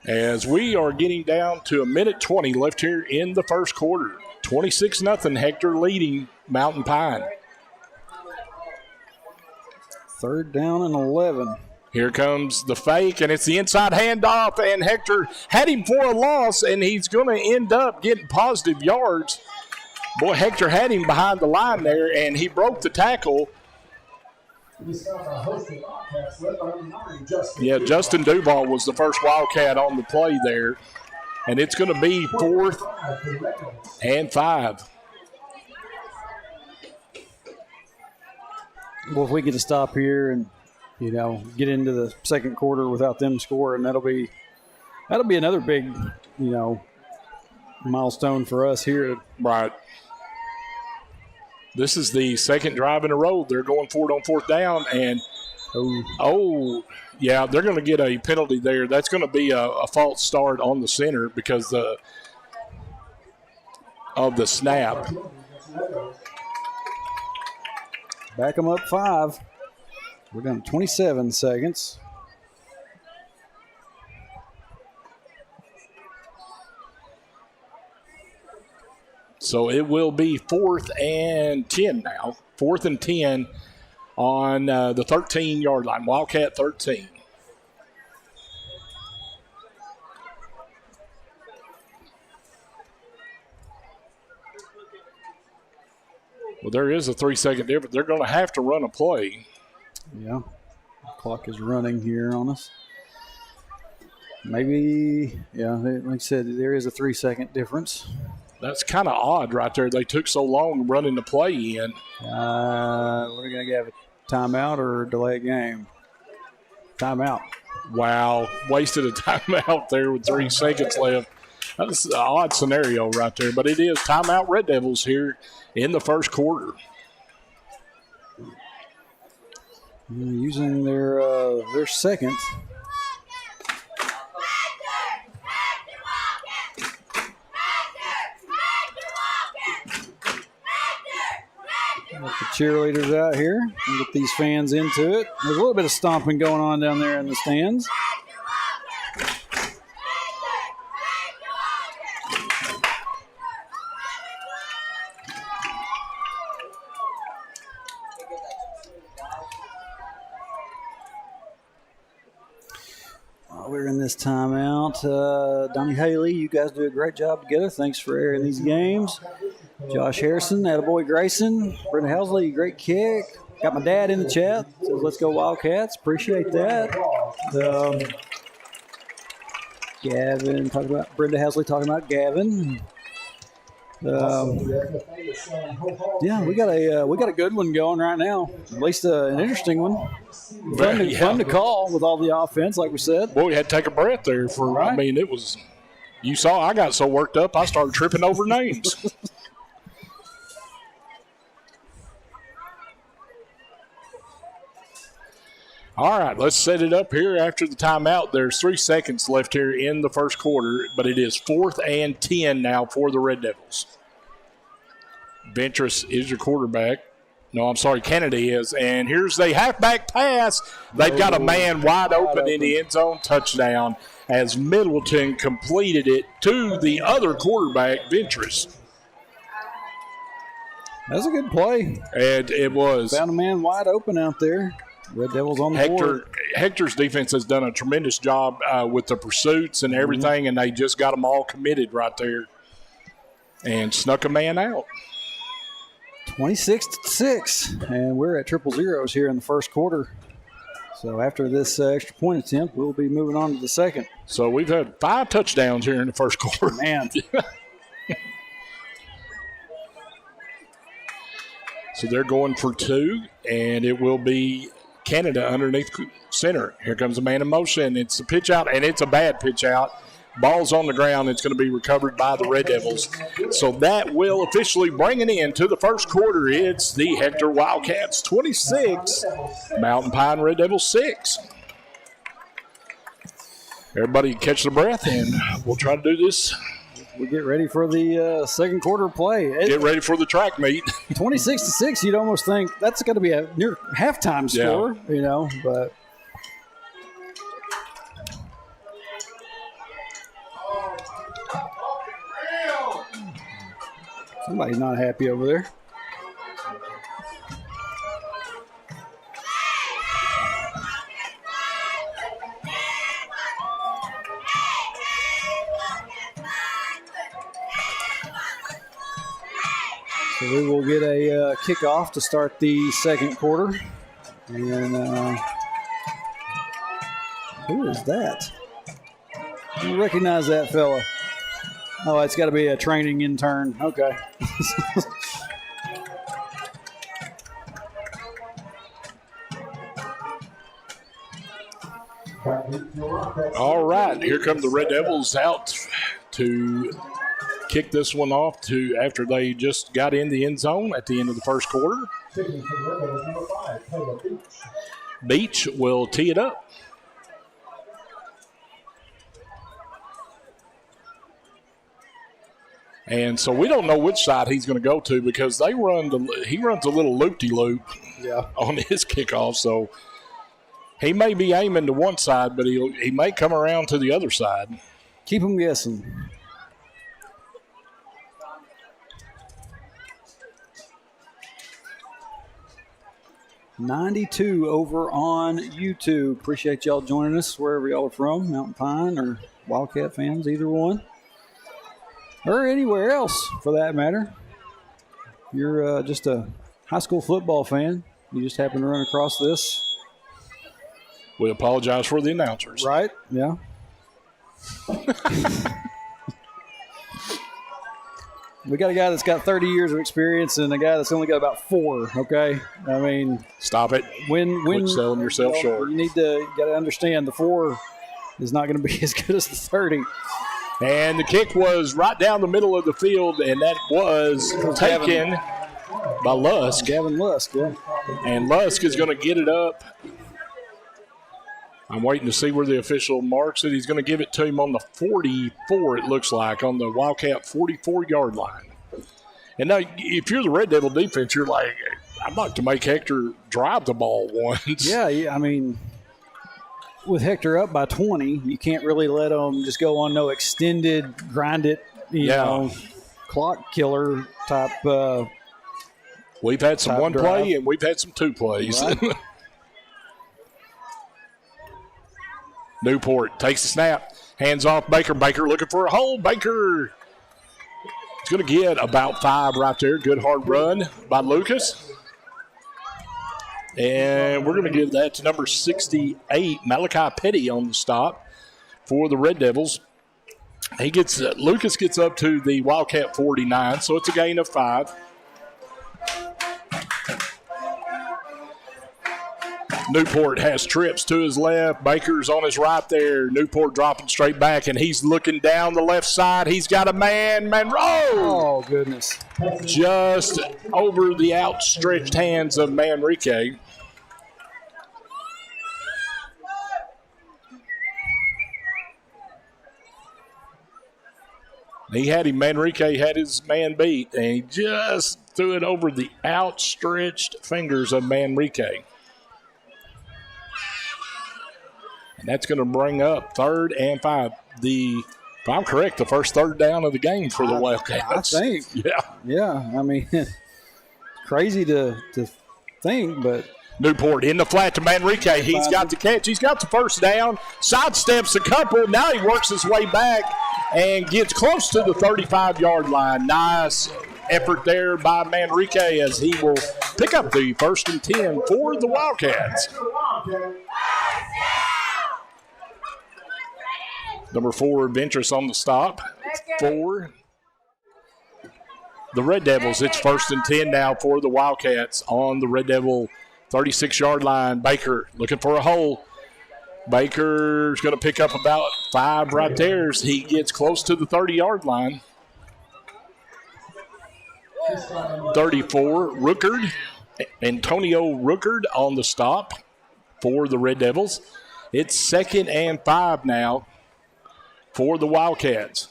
As we are getting down to 1:20 left here in the first quarter. 26-0, Hector leading Mountain Pine. 3rd down and 11. Here comes the fake, and it's the inside handoff, and Hector had him for a loss, and he's going to end up getting positive yards. Boy, Hector had him behind the line there, and he broke the tackle. Yeah, Justin Duval was the first Wildcat on the play there, and it's going to be 4th and 5. Well, if we get to stop here and, get into the second quarter without them scoring, that'll be another big, milestone for us here. Right. This is the 2nd drive in a row. They're going for it on 4th down, and they're going to get a penalty there. That's going to be a false start on the center because of the snap. Back them up 5. We're down to 27 seconds. So it will be 4th and 10 now. 4th and 10 on the 13-yard line. Wildcat 13. Well, there is a 3-second difference. They're going to have to run a play. Yeah. The clock is running here on us. Maybe, like I said, there is a 3-second difference. That's kind of odd right there. They took so long running the play in. We're going to have a timeout or delay a game. Timeout. Wow. Wasted a timeout there with 3 seconds left. That's an odd scenario right there, but it is timeout Red Devils here in the first quarter. Using their second. cheerleaders out here and get these fans into it. There's a little bit of stomping going on down there in the stands. We're in this timeout. Donnie Haley, you guys do a great job together. Thanks for airing these games. Josh Harrison, attaboy Grayson. Brenda Housley, great kick. Got my dad in the chat. Says, let's go Wildcats. Appreciate that. Gavin talking about Brenda Housley talking about Gavin. Yeah, we got a good one going right now. At least an interesting one. Fun to call with all the offense, like we said. Boy, we had to take a breath there for. Right. I mean, it was. You saw I got so worked up, I started tripping over names. All right, let's set it up here after the timeout. There's 3 seconds left here in the first quarter, but it is 4th and 10 now for the Red Devils. Ventress is your quarterback. No, I'm sorry, Kennedy is. And here's the halfback pass. They've got a man wide open in the end zone. Touchdown as Middleton completed it to the other quarterback, Ventress. That's a good play. And it was. Found a man wide open out there. Red Devils on the board. Hector's defense has done a tremendous job with the pursuits and everything, and they just got them all committed right there and snuck a man out. 26-6, and we're at 0-0s here in the first quarter. So after this extra point attempt, we'll be moving on to the second. So we've had 5 touchdowns here in the first quarter. Man. So they're going for 2, and it will be Canada underneath center. Here comes a man in motion. It's a pitch out, and it's a bad pitch out. Ball's on the ground. It's going to be recovered by the Red Devils. So that will officially bring it in to the first quarter. It's the Hector Wildcats 26, Mountain Pine Red Devils 6. Everybody catch their breath, and we'll try to do this. We get ready for the second quarter play. Get ready for the track meet. 26-6, you'd almost think that's going to be a near halftime score, you know, but. Somebody's not happy over there. So we will get a kickoff to start the second quarter. And who is that? I don't recognize that fella. Oh, it's got to be a training intern. Okay. All right, here come the Red Devils out to kick this one off to after they just got in the end zone at the end of the first quarter. Beach will tee it up. And so we don't know which side he's going to go to because he runs a little loop-de-loop on his kickoff. So he may be aiming to one side, but he may come around to the other side. Keep him guessing. $92 over on YouTube. Appreciate y'all joining us wherever y'all are from, Mountain Pine or Wildcat fans, either one. Or anywhere else, for that matter. You're just a high school football fan. You just happen to run across this. We apologize for the announcers. Right, yeah. We got a guy that's got 30 years of experience and a guy that's only got about 4, okay? I mean. Stop it. When selling yourself short. You got to understand the 4 is not going to be as good as the 30. And the kick was right down the middle of the field, and that was taken by Lusk. Gavin Lusk, yeah. And Lusk is going to get it up. I'm waiting to see where the official marks it. He's going to give it to him on the 44, it looks like, on the Wildcat 44-yard line. And now, if you're the Red Devil defense, you're like, I'd like to make Hector drive the ball once. Yeah, I mean, with Hector up by 20, you can't really let them just go on no extended, grind it, you know, clock killer type. We've had some one drive. play and we've had some two plays. Right. Newport takes the snap, hands off Baker. Baker looking for a hole. Baker is going to get about 5 right there. Good hard run by Lucas. And we're going to give that to number 68, Malachi Petty, on the stop for the Red Devils. He gets Lucas gets up to the Wildcat 49, so it's a gain of 5. Newport has trips to his left. Baker's on his right there. Newport dropping straight back, and he's looking down the left side. He's got a man. Monroe! Oh, goodness. Just over the outstretched hands of Manrique. He had him. Manrique had his man beat, and he just threw it over the outstretched fingers of Manrique. And that's going to bring up 3rd and 5. If I'm correct, the first 3rd down of the game for the Wildcats. I think. Yeah. Yeah, I mean, crazy to think, but. Newport in the flat to Manrique. He's got the catch. He's got the first down. Sidesteps a couple. Now he works his way back and gets close to the 35-yard line. Nice effort there by Manrique as he will pick up the 1st and 10 for the Wildcats. Number 4, Ventress on the stop for the Red Devils. It's 1st and 10 now for the Wildcats on the Red Devil 36-yard line. Baker looking for a hole. Baker's going to pick up about 5 right there as he gets close to the 30-yard line. 34, Rookard. Antonio Rookard on the stop for the Red Devils. It's 2nd and 5 now for the Wildcats.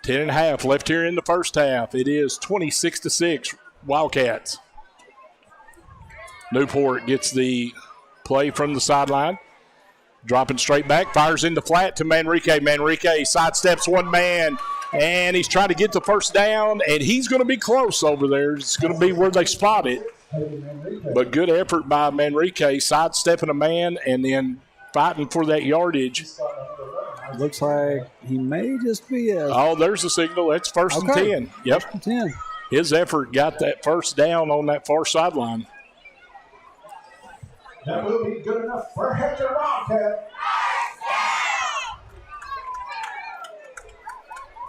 10.5 left here in the first half. It is 26-6 Wildcats. Newport gets the play from the sideline. Dropping straight back, fires in the flat to Manrique. Manrique sidesteps one man, and he's trying to get the first down, and he's going to be close over there. It's going to be where they spot it. But good effort by Manrique, sidestepping a man and then fighting for that yardage. Looks like he may just be a. Oh, there's the signal. That's 1st and 10. Yep. 1st and 10. His effort got that first down on that far sideline. That will be good enough for Hector Wildcat.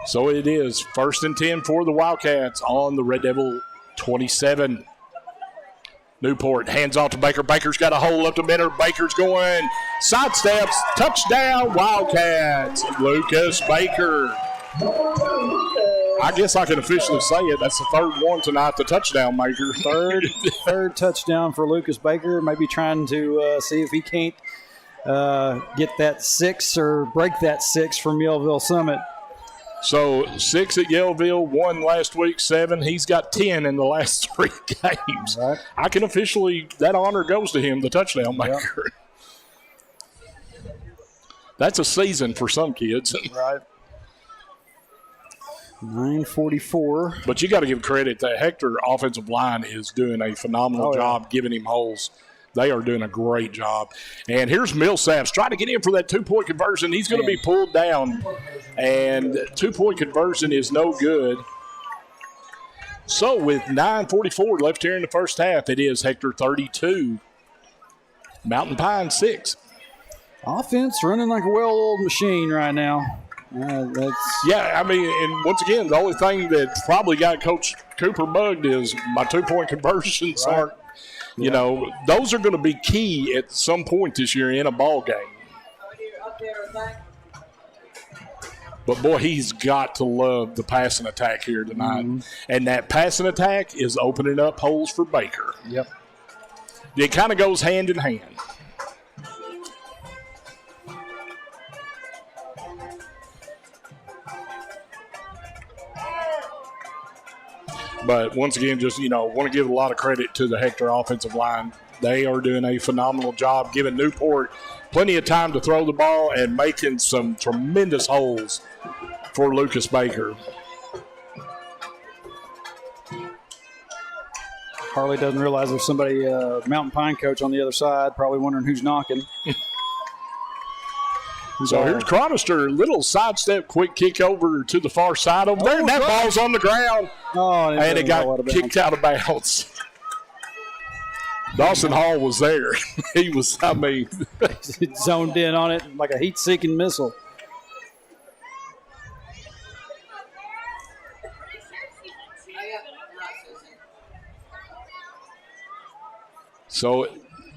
So it is 1st and 10 for the Wildcats on the Red Devil 27. Newport hands off to Baker. Baker's got a hole up the middle. Baker's going, sidesteps, touchdown, Wildcats. Lucas Baker. I guess I can officially say it. That's the 3rd one tonight, the touchdown maker. Third touchdown for Lucas Baker. Maybe trying to see if he can't get that 6 or break that 6 from Yellville Summit. So 6 at Yellville, 1 last week, 7. He's got 10 in the last 3 games. Right. I can officially, that honor goes to him, the touchdown maker. Yep. That's a season for some kids. Right. 9:44. But you got to give credit that Hector offensive line is doing a phenomenal job giving him holes. They are doing a great job. And here's Millsaps trying to get in for that 2-point conversion. He's going to be pulled down. And 2-point conversion is no good. So with 9:44 left here in the first half, it is Hector 32, Mountain Pine 6. Offense running like a well-oiled machine right now. Yeah, I mean, and once again, the only thing that probably got Coach Cooper bugged is my 2-point conversions aren't, you know, those are going to be key at some point this year in a ball game. But, boy, he's got to love the passing attack here tonight. Mm-hmm. And that passing attack is opening up holes for Baker. Yep. It kind of goes hand in hand. But once again, just, want to give a lot of credit to the Hector offensive line. They are doing a phenomenal job, giving Newport plenty of time to throw the ball and making some tremendous holes for Lucas Baker. Harley doesn't realize there's somebody, Mountain Pine coach on the other side, probably wondering who's knocking. So here's Chronister, little sidestep, quick kick over to the far side over there, and that ball's on the ground, and it got kicked out of bounds. Dawson Hall was there. He was, zoned in on it like a heat-seeking missile. So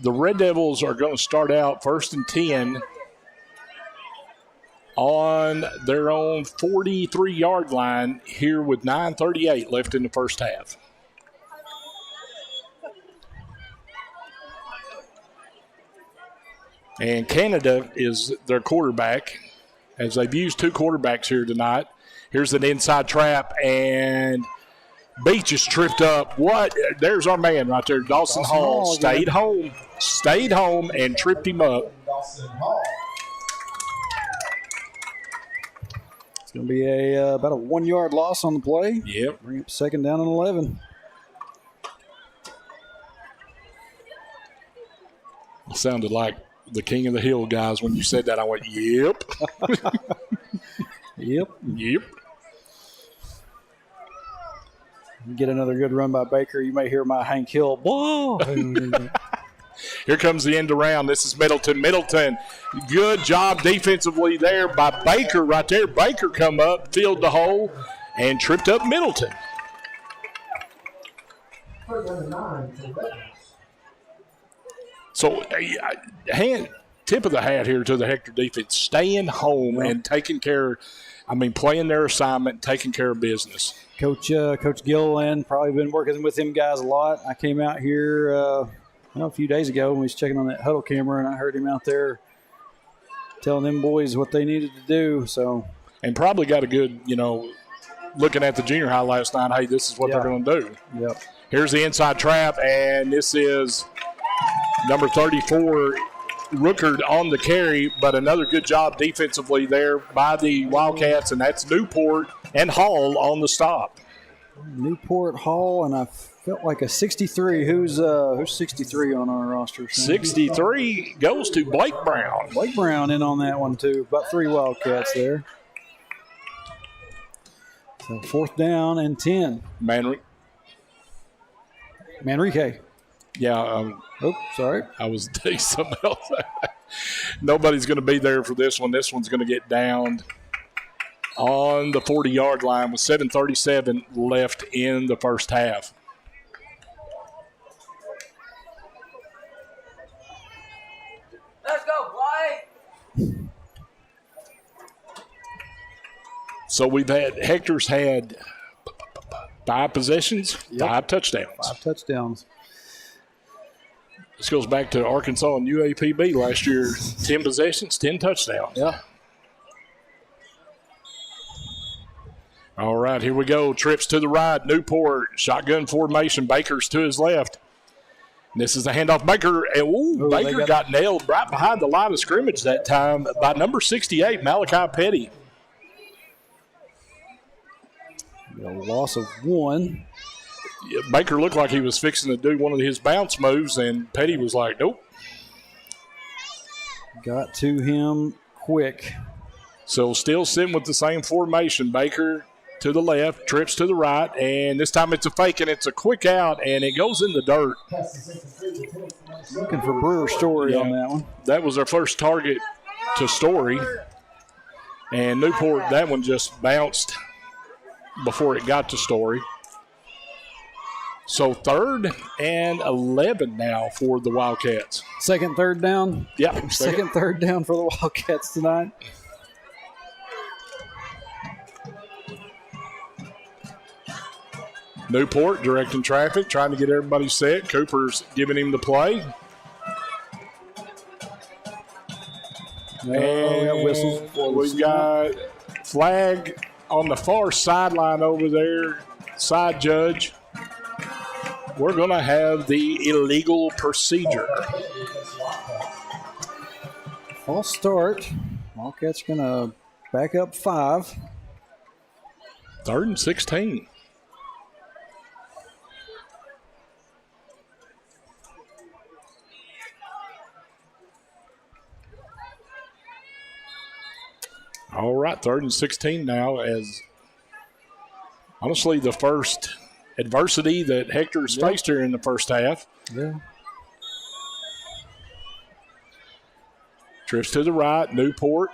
the Red Devils are going to start out 1st and 10 on their own 43-yard line here with 9:38 left in the first half. And Canada is their quarterback, as they've used 2 quarterbacks here tonight. Here's an inside trap, and Beach is tripped up. What? There's our man right there. Dawson Hall stayed home, and tripped him up. Dawson Hall. It's going to be about a 1-yard loss on the play. Yep. Bring up 2nd down and 11. It sounded like the King of the Hill guys when you said that. I went, yep. Yep. Get another good run by Baker. You may hear my Hank Hill. Whoa! Here comes the end around. This is Middleton. Middleton, good job defensively there by Baker right there. Baker come up, filled the hole, and tripped up Middleton. So, tip of the hat here to the Hector defense, staying home and taking care, playing their assignment, taking care of business. Coach Gilliland, probably been working with them guys a lot. I came out here a few days ago when we was checking on that huddle camera, and I heard him out there telling them boys what they needed to do. So, and probably got a good, looking at the junior high last night, hey, this is what they're going to do. Yep. Here's the inside trap, and this is number 34, Rookard on the carry, but another good job defensively there by the Wildcats, and that's Newport and Hall on the stop. Newport, Hall, and I felt like a 63. Who's 63 on our roster? 63 goes to Blake Brown. Blake Brown in on that one, too. About 3 Wildcats there. So 4th down and 10. Manrique. Yeah. Sorry. I was telling something else. Nobody's going to be there for this one. This one's going to get downed on the 40-yard line with 7:37 left in the first half. Let's go, boy. So Hector's had 5 possessions, 5 touchdowns. 5 touchdowns. This goes back to Arkansas and UAPB last year. 10 possessions, 10 touchdowns. Yeah. All right, here we go. Trips to the right. Newport, shotgun formation. Baker's to his left. This is the handoff. Baker, and Baker got nailed right behind the line of scrimmage that time by number 68, Malachi Petty. A loss of 1. Baker looked like he was fixing to do one of his bounce moves, and Petty was like, nope. Got to him quick. So still sitting with the same formation. Baker to the left, trips to the right, and this time it's a fake, and it's a quick out, and it goes in the dirt. Looking for Brewer Story on that one. That was our first target to Story, and Newport, that one just bounced before it got to Story. So 3rd and 11 now for the Wildcats. 2nd, 3rd down? Yeah. 2nd, 3rd down for the Wildcats tonight. Newport directing traffic, trying to get everybody set. Cooper's giving him the play. We got whistles. We've got flag on the far sideline over there. Side judge. we're going to have the illegal procedure. False start. Wildcats going to back up 5. 3rd and 16. All right, 3rd and 16 now, as honestly the first adversity that Hector's faced here in the first half. Yeah. Trips to the right, Newport.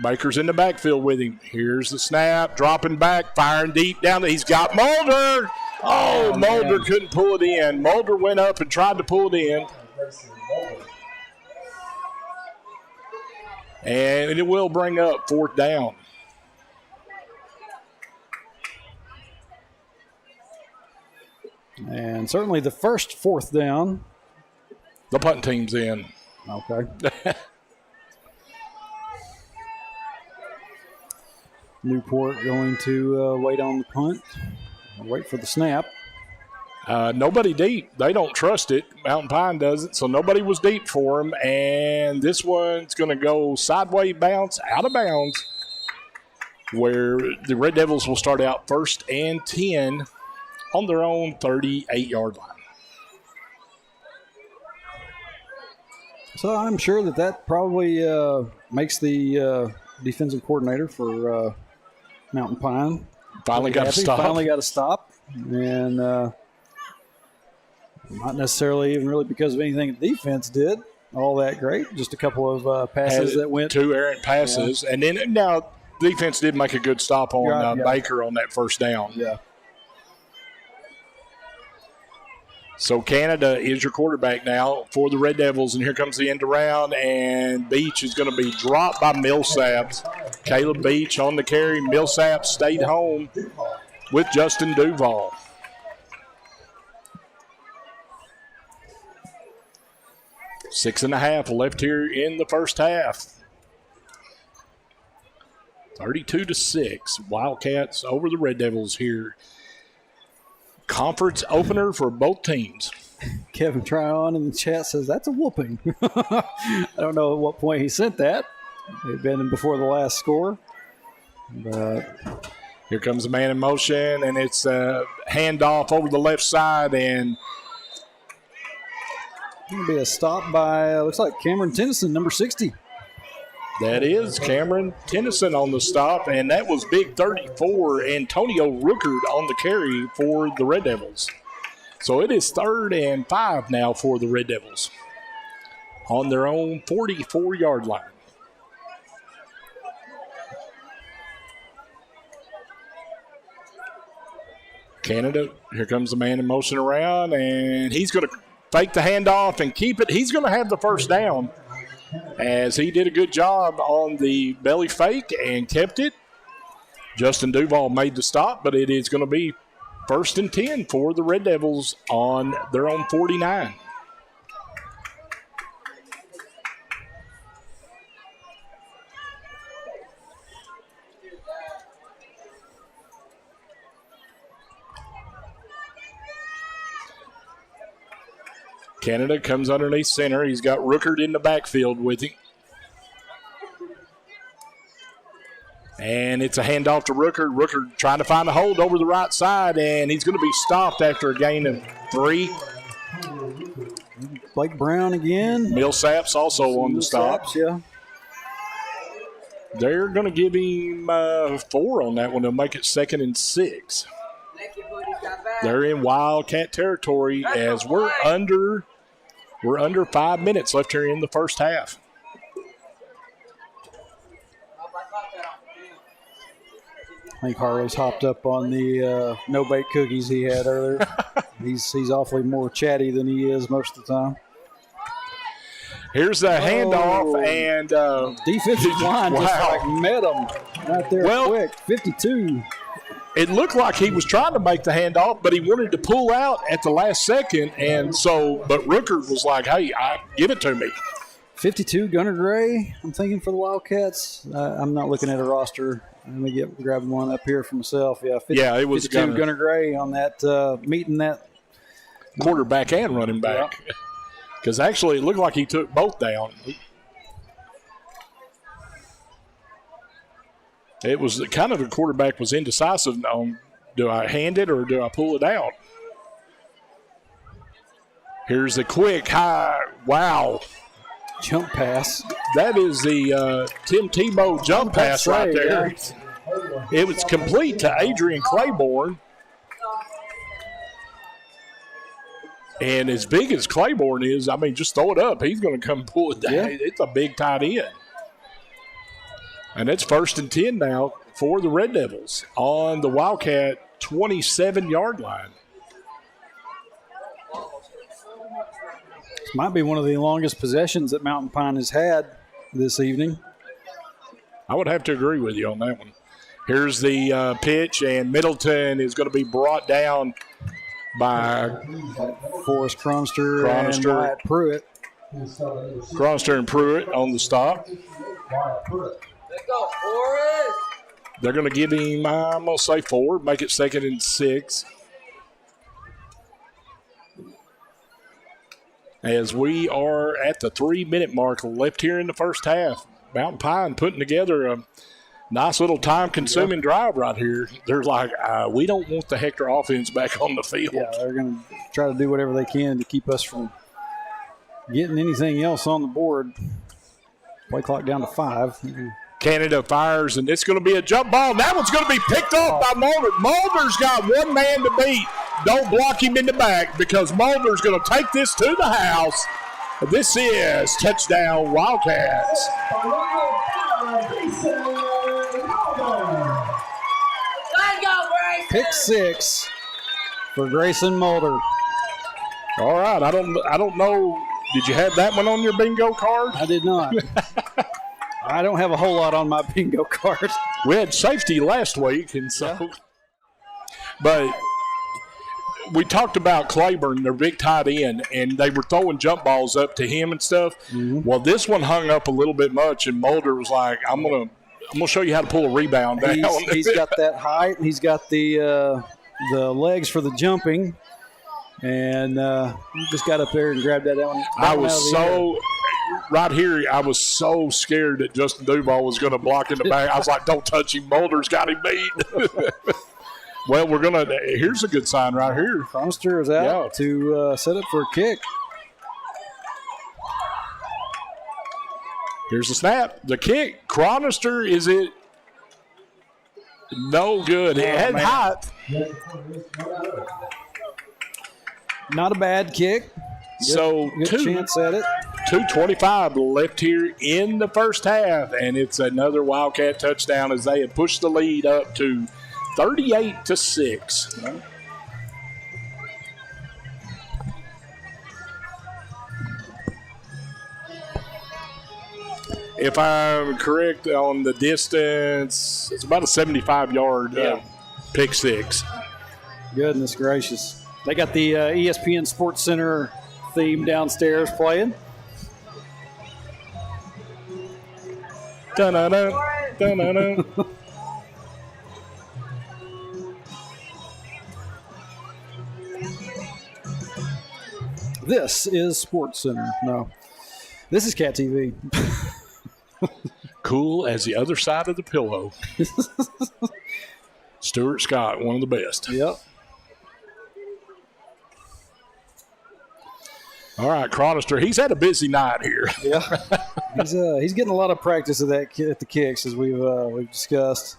Baker's in the backfield with him. Here's the snap, dropping back, firing deep down. He's got Mulder. Oh, Mulder couldn't pull it in. Mulder went up and tried to pull it in. And it will bring up 4th down. And certainly the first 4th down. The punt team's in. Okay. Newport going to wait on the punt. Wait for the snap. Nobody deep. They don't trust it. Mountain Pine doesn't, so nobody was deep for him. And this one's going to go sideways bounce, out of bounds, where the Red Devils will start out 1st and 10 on their own 38-yard line. So I'm sure that probably makes the defensive coordinator for Mountain Pine Finally got to stop. Finally got to stop. And not necessarily even really because of anything the defense did all that great. Just a couple of passes that went. 2 errant passes. Yeah. And then now defense did make a good stop on Baker on that 1st down. Yeah. So Canada is your quarterback now for the Red Devils, and here comes the end around, and Beach is going to be dropped by Millsaps. Caleb Beach on the carry. Millsaps stayed home with Justin Duval. Six and a half left here in the first half. 32-6. Wildcats over the Red Devils here. Conference opener for both teams. Kevin Tryon in the chat says that's a whooping. I don't know at what point he sent that. It had been before the last score. But here comes the man in motion, and it's a handoff over the left side, and going to be a stop by, looks like Cameron Tennyson, number 60. That is Cameron Tennyson on the stop, and that was big 34, Antonio Rookard on the carry for the Red Devils. So it is 3rd and 5 now for the Red Devils on their own 44-yard line. Canada, here comes the man in motion around, and he's going to fake the handoff and keep it. He's going to have the 1st down, as he did a good job on the belly fake and kept it. Justin Duval made the stop, but it is going to be 1st and 10 for the Red Devils on their own 49. Canada comes underneath center. He's got Rookard in the backfield with him. And it's a handoff to Rookard. Rookard trying to find a hold over the right side, and he's going to be stopped after a gain of 3. Blake Brown again. Millsaps also on the stop. Yeah. They're going to give him 4 on that one. They'll make it 2nd and 6. They're in Wildcat territory as we're under 5 minutes left here in the first half. I think Harley's hopped up on the no-bake cookies he had earlier. He's awfully more chatty than he is most of the time. Here's the handoff, and defensive line just met him right there quick. 52. It looked like he was trying to make the handoff, but he wanted to pull out at the last second, and so, but Rookard was like, hey, give it to me. 52, Gunnar Gray, I'm thinking, for the Wildcats. I'm not looking at a roster. Let me grab one up here for myself. Yeah, 52 it was Gunnar Gray on that, meeting that quarterback and running back. Because actually it looked like he took both down. It was kind of the quarterback was indecisive on, do I hand it or do I pull it out? Here's the quick high, wow. Jump pass. That is the Tim Tebow jump pass right there. Yeah. It was complete to Adrian Claiborne. And as big as Claiborne is, I mean, just throw it up. He's going to come pull it down. Yeah. It's a big tight end. And it's 1st and 10 now for the Red Devils on the Wildcat 27-yard line. This might be one of the longest possessions that Mountain Pine has had this evening. I would have to agree with you on that one. Here's the pitch, and Middleton is going to be brought down by Forrest Cronster and Wyatt Pruitt. Cronster and Pruitt on the stop. Let's go, Forrest. They're going to give him, I'm going to say 4, make it 2nd and 6. As we are at the 3-minute mark left here in the first half. Mountain Pine putting together a nice little time-consuming drive right here. They're like, we don't want the Hector offense back on the field. Yeah, they're going to try to do whatever they can to keep us from getting anything else on the board. Play clock down to 5. Canada fires, and it's going to be a jump ball. And that one's going to be picked off by Mulder. Mulder's got one man to beat. Don't block him in the back because Mulder's going to take this to the house. This is touchdown Wildcats. Let's go, Bryce. Pick 6 for Grayson Mulder. All right, I don't know. Did you have that one on your bingo card? I did not. I don't have a whole lot on my bingo card. We had safety last week, and so. But we talked about Claiborne, their big tight end, and they were throwing jump balls up to him and stuff. Mm-hmm. Well, this one hung up a little bit much, and Mulder was like, I'm gonna show you how to pull a rebound down. He's got that height, and he's got the legs for the jumping, and he just got up there and grabbed that down. I was so scared that Justin Duval was going to block in the back. I was like, don't touch him. Mulder's got him beat. Well, here's a good sign right here. Cronster is out to set up for a kick. Here's the snap. The kick. Cronster, is it? No good. It had height. Not a bad kick. So good chance at it. 2:25 left here in the first half, and it's another Wildcat touchdown as they have pushed the lead up to 38-6. If I'm correct on the distance, it's about a 75-yard pick 6. Goodness gracious. They got the ESPN Sports Center theme downstairs playing. Dun-dun-dun, dun-dun-dun. This is Sports Center. No, this is Cat TV. Cool as the other side of the pillow. Stuart Scott, one of the best. Yep. All right, Cronster, he's had a busy night here. Yeah, he's getting a lot of practice at the kicks as we've discussed.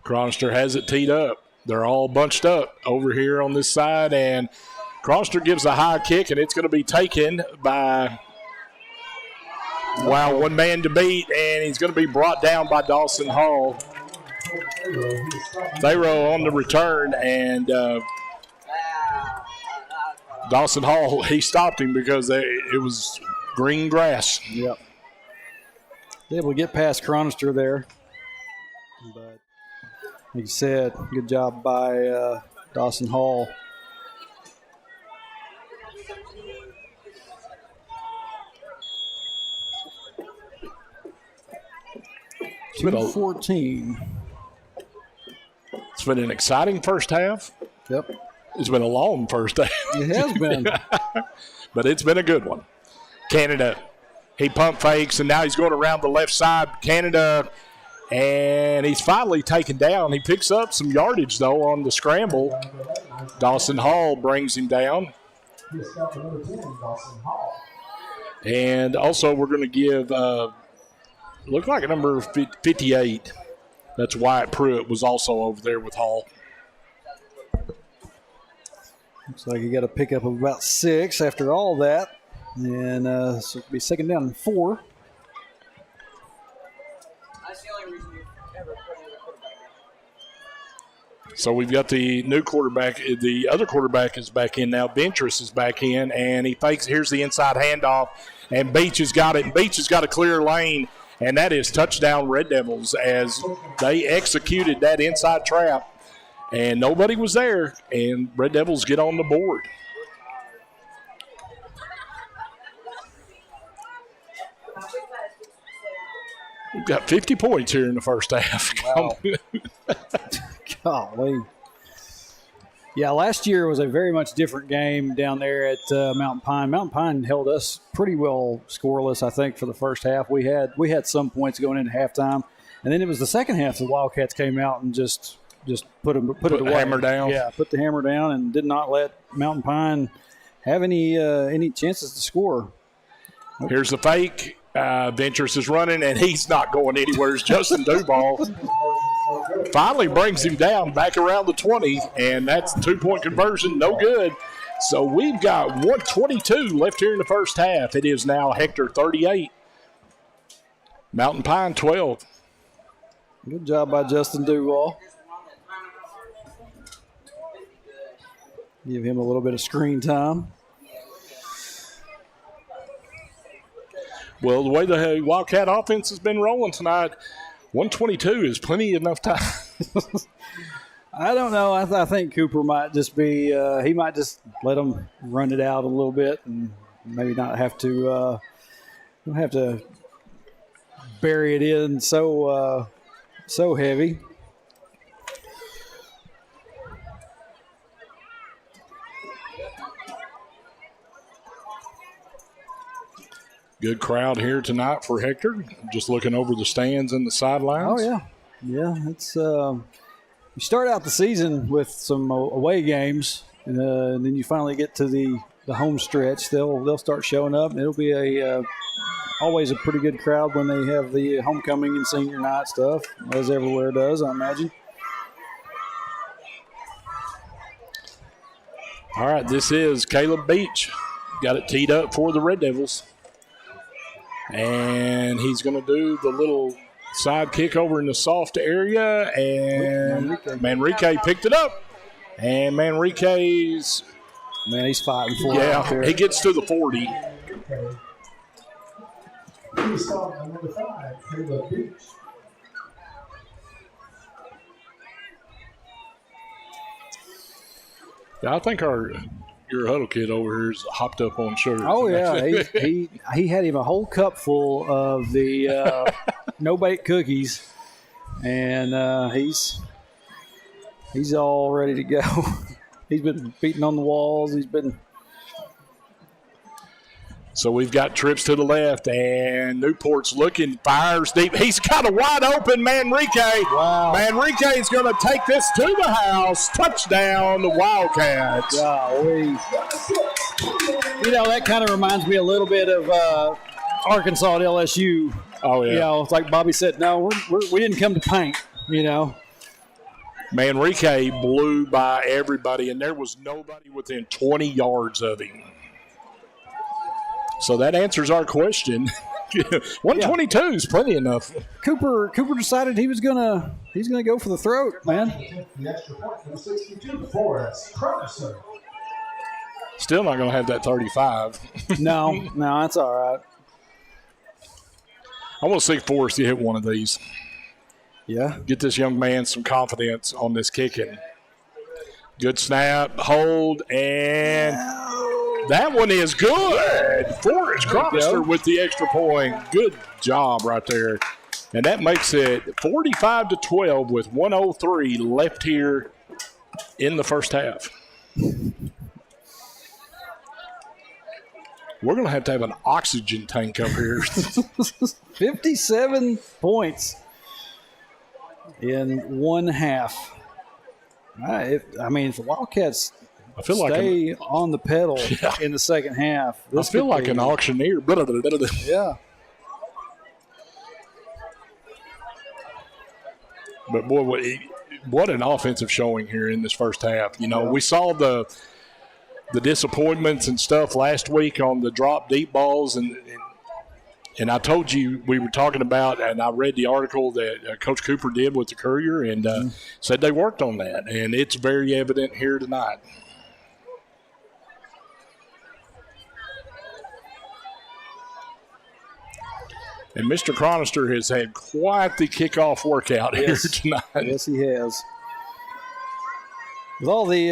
Cronster has it teed up. They're all bunched up over here on this side, and Cronster gives a high kick, and it's going to be taken by one man to beat, and he's going to be brought down by Dawson Hall. Thayrow on the return, and Dawson Hall, he stopped him because it was green grass. Yep. Able to get past Cronster there. But like you said, good job by Dawson Hall. It's been 14. It's been an exciting first half. Yep. It's been a long first half. It has been. But it's been a good one. Canada, he pump fakes, and now he's going around the left side. Canada, and he's finally taken down. He picks up some yardage, though, on the scramble. Dawson Hall brings him down. And also we're going to give, look like a number 58. That's Wyatt Pruitt was also over there with Hall. Looks like you got a pickup of about 6 after all that. And so it'll be second down and 4. That's the only reason you ever put another quarterback down. So we've got the new quarterback. The other quarterback is back in now. Ventress is back in, and he fakes. Here's the inside handoff, and Beach has got it. Beach has got a clear lane, and that is touchdown Red Devils as they executed that inside trap, and nobody was there, and Red Devils get on the board. We've got 50 points here in the first half. Wow. Golly. Yeah, last year was a very much different game down there at Mountain Pine. Mountain Pine held us pretty well scoreless, I think, for the first half. We had some points going into halftime, and then it was the second half the Wildcats came out and just put it away. Hammer down. Yeah, put the hammer down and did not let Mountain Pine have any chances to score. Here's the fake. Ventress is running, and he's not going anywhere. It's Justin Duval. Finally brings him down back around the 20, and that's the 2-point conversion. No good. So we've got 1:22 left here in the first half. It is now Hector 38, Mountain Pine 12. Good job by Justin Duval. Give him a little bit of screen time. Well, the way the Wildcat offense has been rolling tonight, 122 is plenty enough time. I don't know. I think Cooper might just be he might just let them run it out a little bit and maybe not have to don't have to bury it in so heavy. Good crowd here tonight for Hector. Just looking over the stands and the sidelines. Oh, yeah. It's you start out the season with some away games, and then you finally get to the home stretch. They'll start showing up, and it'll be always a pretty good crowd when they have the homecoming and senior night stuff, as everywhere does, I imagine. All right, this is Caleb Beach. Got it teed up for the Red Devils. And he's going to do the little side kick over in the soft area, and Manrique picked it up. And Manrique's – man, he's fighting for it out there. He gets to the 40. Yeah, I think your huddle kid over here is hopped up on sugar. Oh, yeah. he had him a whole cup full of the no-bake cookies, and he's all ready to go. He's been beating on the walls. So we've got trips to the left, and Newport's looking, fires deep. He's got a wide open Manrique. Wow. Manrique's going to take this to the house. Touchdown, the Wildcats. Golly. You know, that kind of reminds me a little bit of Arkansas at LSU. Oh, yeah. You know, it's like Bobby said, no, we didn't come to paint, you know. Manrique blew by everybody, and there was nobody within 20 yards of him. So that answers our question. 122 is plenty enough. Cooper decided he's gonna go for the throat, man. The extra point from 62 Forrest Carson. Still not going to have that 35. No, that's all right. I want to see Forrest hit one of these. Yeah. Get this young man some confidence on this kicking. Good snap, hold, and that one is good. Forrest Cronister with the extra point. Good job right there. And that makes it 45-12 with 1:03 left here in the first half. We're going to have an oxygen tank up here. 57 points in one half. If the Wildcats I feel like stay on the pedal in the second half, I feel like an auctioneer. Yeah. But, boy, what an offensive showing here in this first half. We saw the disappointments and stuff last week on the drop deep balls. And I told you we were talking about, and I read the article that Coach Cooper did with the Courier and said they worked on that. And it's very evident here tonight. And Mr. Chronister has had quite the kickoff workout here tonight. Yes, he has. With all the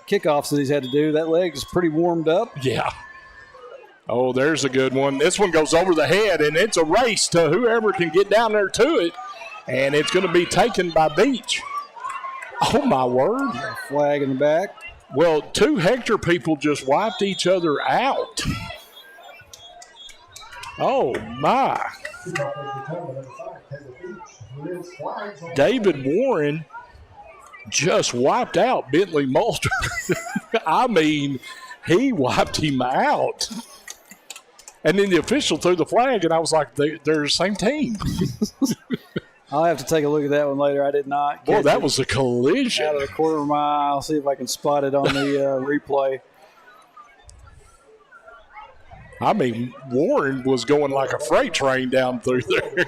kickoffs that he's had to do, that leg is pretty warmed up. Yeah. Oh, there's a good one. This one goes over the head, and it's a race to whoever can get down there to it. And it's going to be taken by Beach. Oh, my word. Flag in the back. Well, two Hector people just wiped each other out. Oh, my. David Warren just wiped out Bentley Moulter. I mean, he wiped him out. And then the official threw the flag, and I was like, they're the same team. I'll have to take a look at that one later. I did not. Boy, that was a collision. Out of the corner of my eye. I'll see if I can spot it on the replay. I mean, Warren was going like a freight train down through there.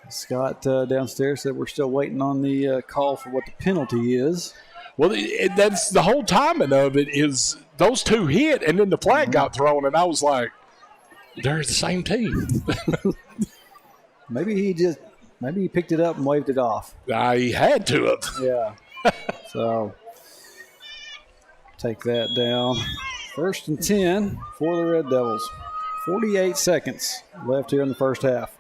Scott downstairs said we're still waiting on the call for what the penalty is. Well, that's the whole timing of it is those two hit, and then the flag got thrown, and I was like, they're the same team. Maybe he picked it up and waved it off. He had to have. Yeah. So take that down. 1st and 10 for the Red Devils. 48 seconds left here in the first half.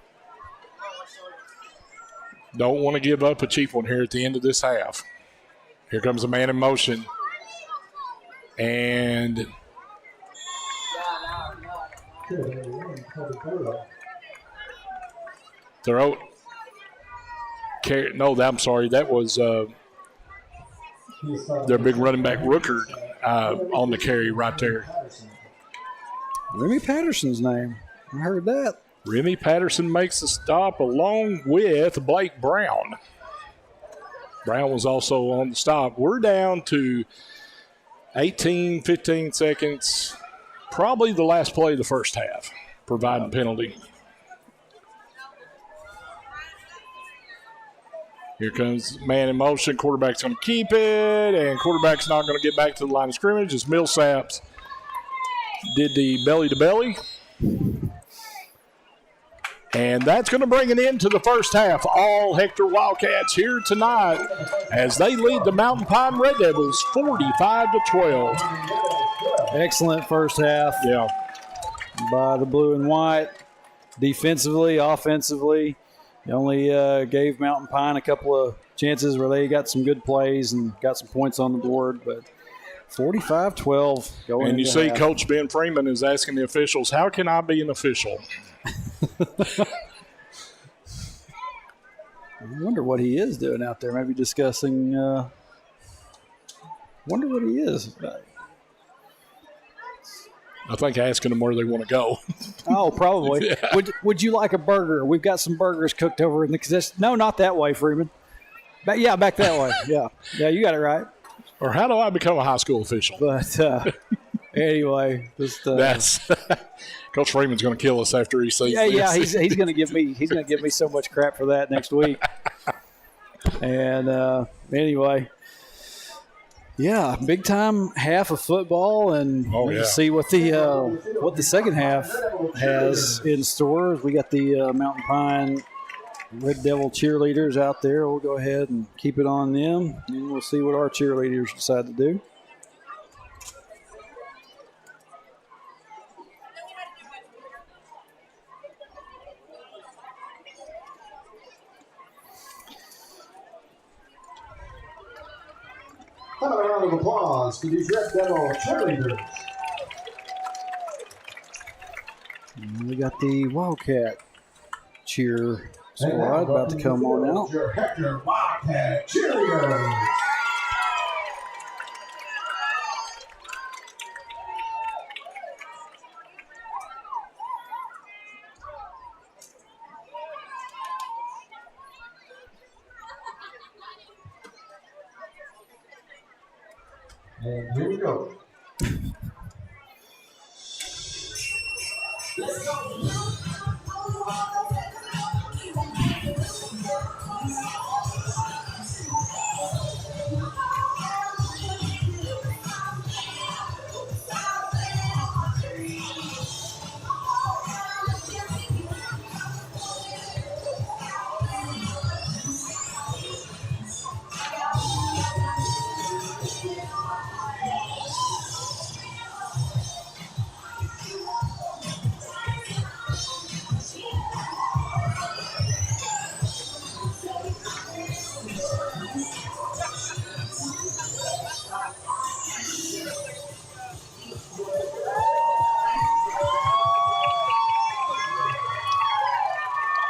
Don't want to give up a cheap one here at the end of this half. Here comes a man in motion. And throw. No, I'm sorry. That was their big running back Rooker on the carry right there. Remy Patterson's name. I heard that. Remy Patterson makes the stop along with Blake Brown. Brown was also on the stop. We're down to 15 seconds. Probably the last play of the first half, providing penalty. Here comes man in motion. Quarterback's going to keep it, and quarterback's not going to get back to the line of scrimmage as Millsaps did the belly-to-belly. And that's going to bring an end to the first half. All Hector Wildcats here tonight as they lead the Mountain Pine Red Devils 45-12. Excellent first half. Yeah. By the blue and white. Defensively, offensively. They only gave Mountain Pine a couple of chances where they got some good plays and got some points on the board, but 45-12 going. And you see half. Coach Ben Freeman is asking the officials, how can I be an official? I wonder what he is doing out there. Maybe discussing. Wonder what he is. I think asking them where they want to go. Oh, probably. Yeah. Would you like a burger? We've got some burgers cooked over in the concession. No, not that way, Freeman. Back that way. Yeah, you got it right. Or how do I become a high school official? But anyway, just that's Coach Freeman's going to kill us after he sees this. Yeah, he's going to give me so much crap for that next week. And anyway, yeah, big time half of football, and we'll see what the second half has in store. We got the Mountain Pine Red Devil cheerleaders out there. We'll go ahead and keep it on them, and we'll see what our cheerleaders decide to do. to these Red Devil cheerleaders. And we got the Wildcat cheer And now squad about to come on out. Your Hector Wildcat cheerleaders. And here we go.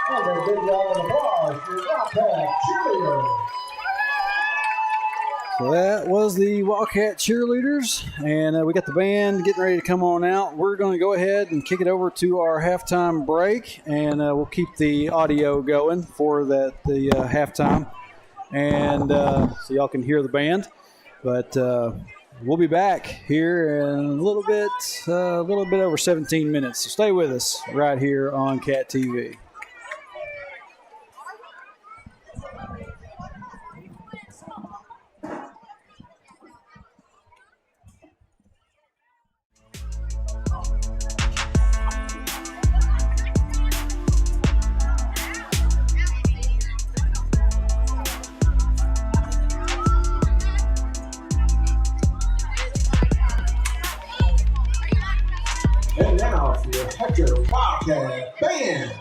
And a big round of applause for Wildcat cheerleaders. So that was the Wildcat cheerleaders, and we got the band getting ready to come on out. We're going to go ahead and kick it over to our halftime break, and we'll keep the audio going for the halftime, and so y'all can hear the band. But we'll be back here in a little bit over 17 minutes. So stay with us right here on Cat TV. And now for your Hector Wildcat band.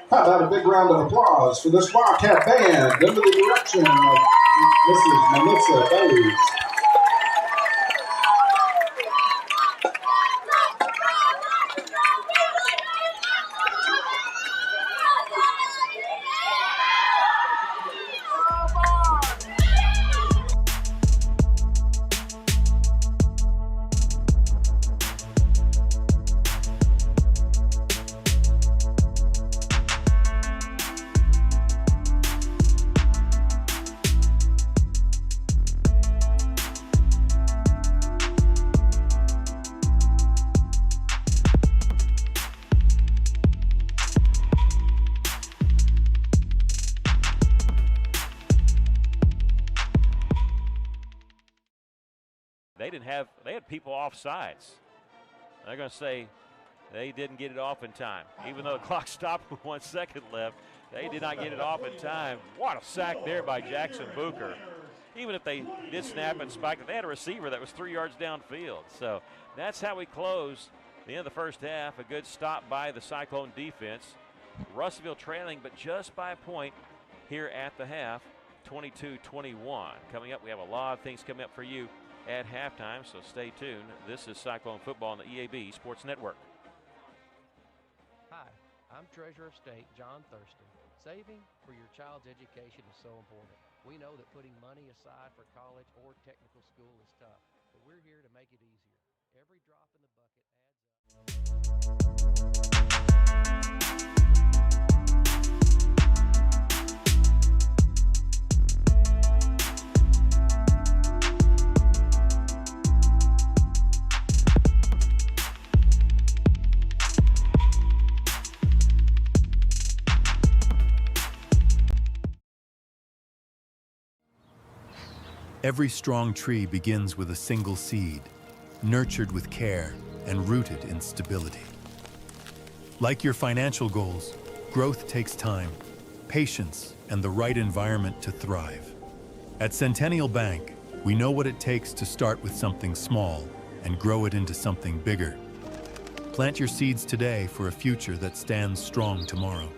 How about a big round of applause for this Wildcat band under the direction of Mrs. Melissa Bays. They had people off sides. They're going to say they didn't get it off in time. Even though the clock stopped with 1 second left, they did not get it off in time. What a sack there by Jackson Booker. Even if they did snap and spike it, they had a receiver that was 3 yards downfield. So that's how we close the end of the first half. A good stop by the Cyclone defense. Russellville trailing, but just by a point here at the half, 22-21. Coming up, we have a lot of things coming up for you at halftime, so stay tuned. This is Cyclone Football on the EAB Sports Network. Hi, I'm Treasurer of State John Thurston. Saving for your child's education is so important. We know that putting money aside for college or technical school is tough, but we're here to make it easier. Every drop in the bucket adds up. Every strong tree begins with a single seed, nurtured with care and rooted in stability. Like your financial goals, growth takes time, patience, and the right environment to thrive. At Centennial Bank, we know what it takes to start with something small and grow it into something bigger. Plant your seeds today for a future that stands strong tomorrow.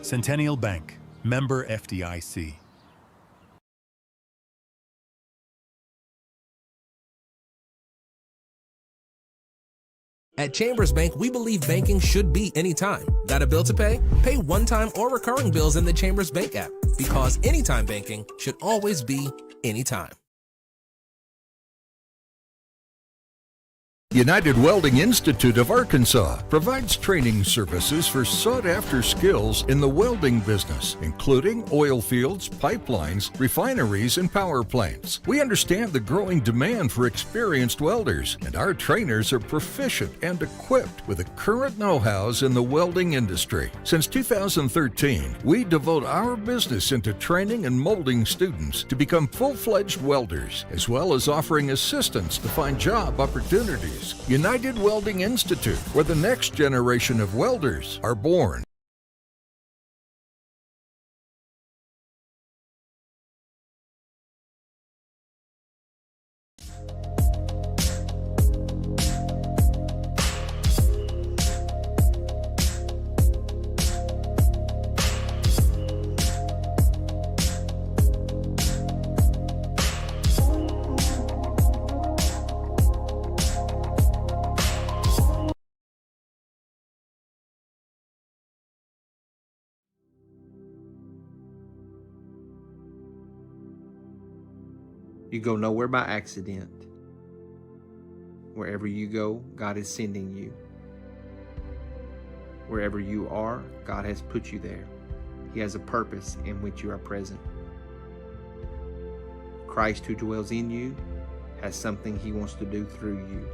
Centennial Bank, member FDIC. At Chambers Bank, we believe banking should be anytime. Got a bill to pay? Pay one-time or recurring bills in the Chambers Bank app, because anytime banking should always be anytime. United Welding Institute of Arkansas provides training services for sought-after skills in the welding business, including oil fields, pipelines, refineries, and power plants. We understand the growing demand for experienced welders, and our trainers are proficient and equipped with the current know-hows in the welding industry. Since 2013, we devote our business into training and molding students to become full-fledged welders, as well as offering assistance to find job opportunities. United Welding Institute, where the next generation of welders are born. You go nowhere by accident. Wherever you go, God is sending you. Wherever you are, God has put you there. He has a purpose in which you are present. Christ who dwells in you has something He wants to do through you.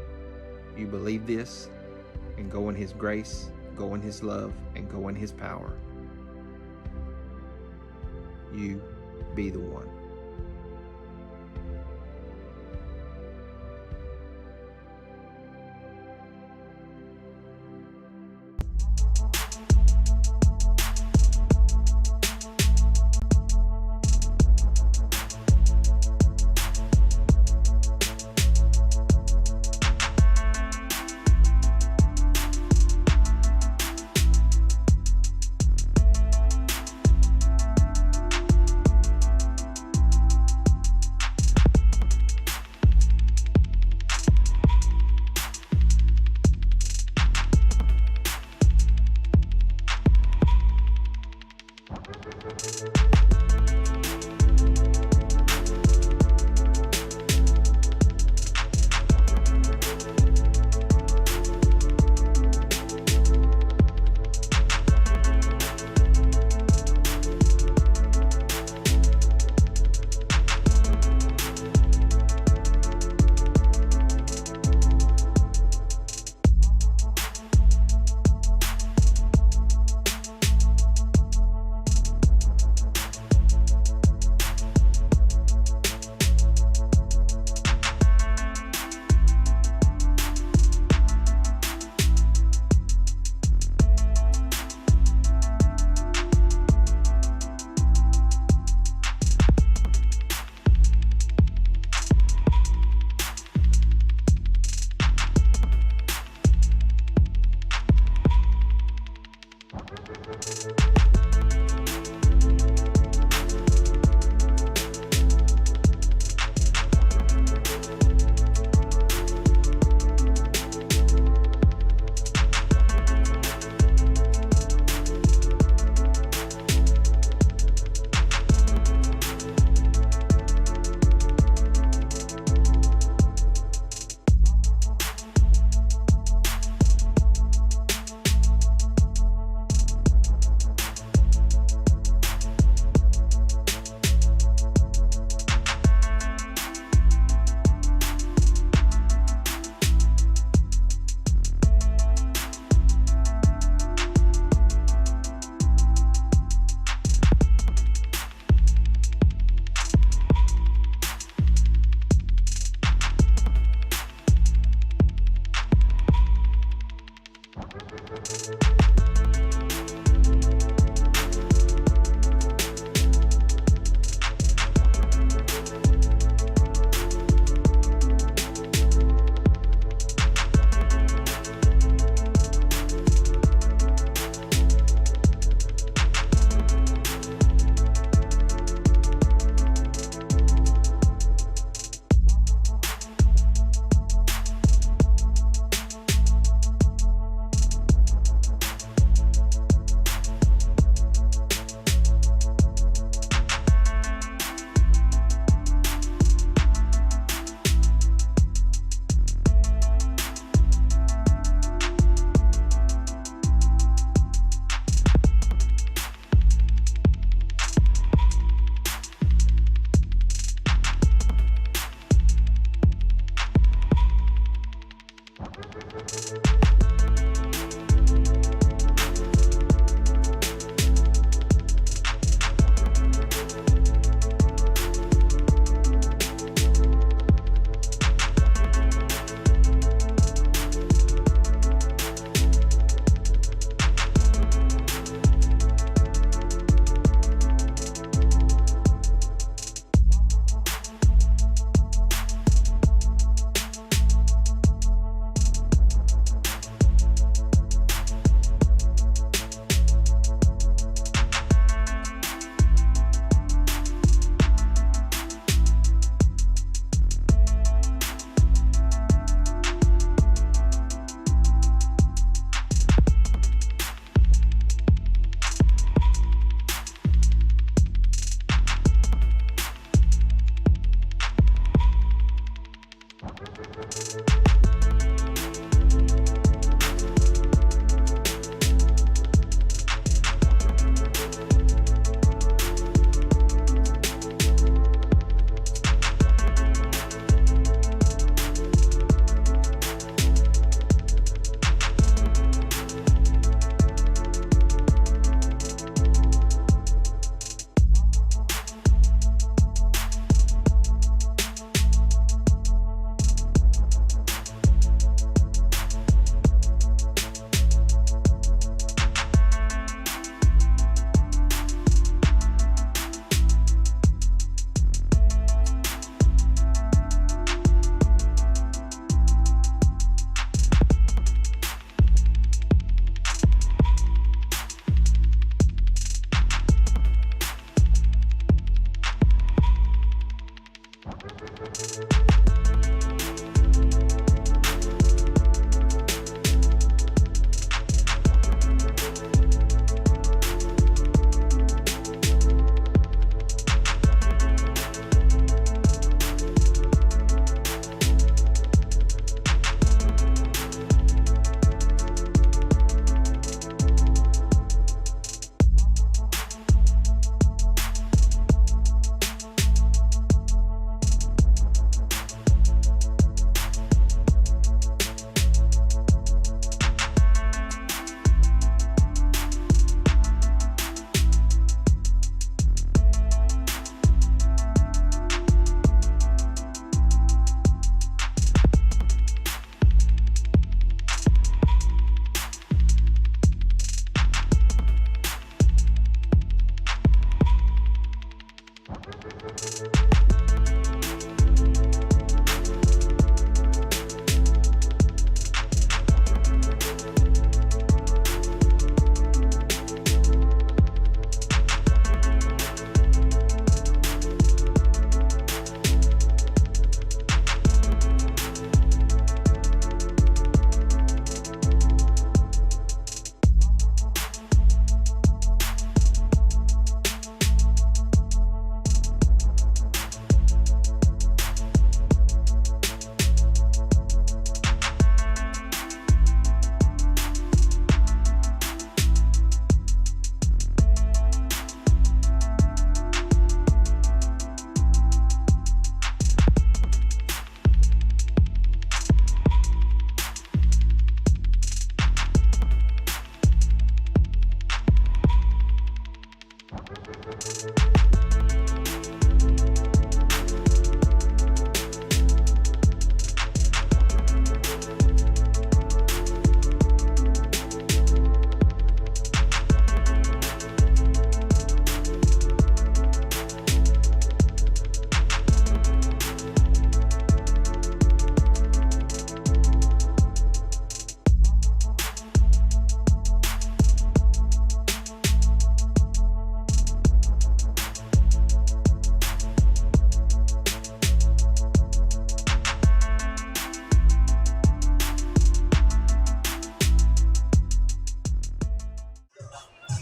You believe this and go in His grace, go in His love, and go in His power. You be the one.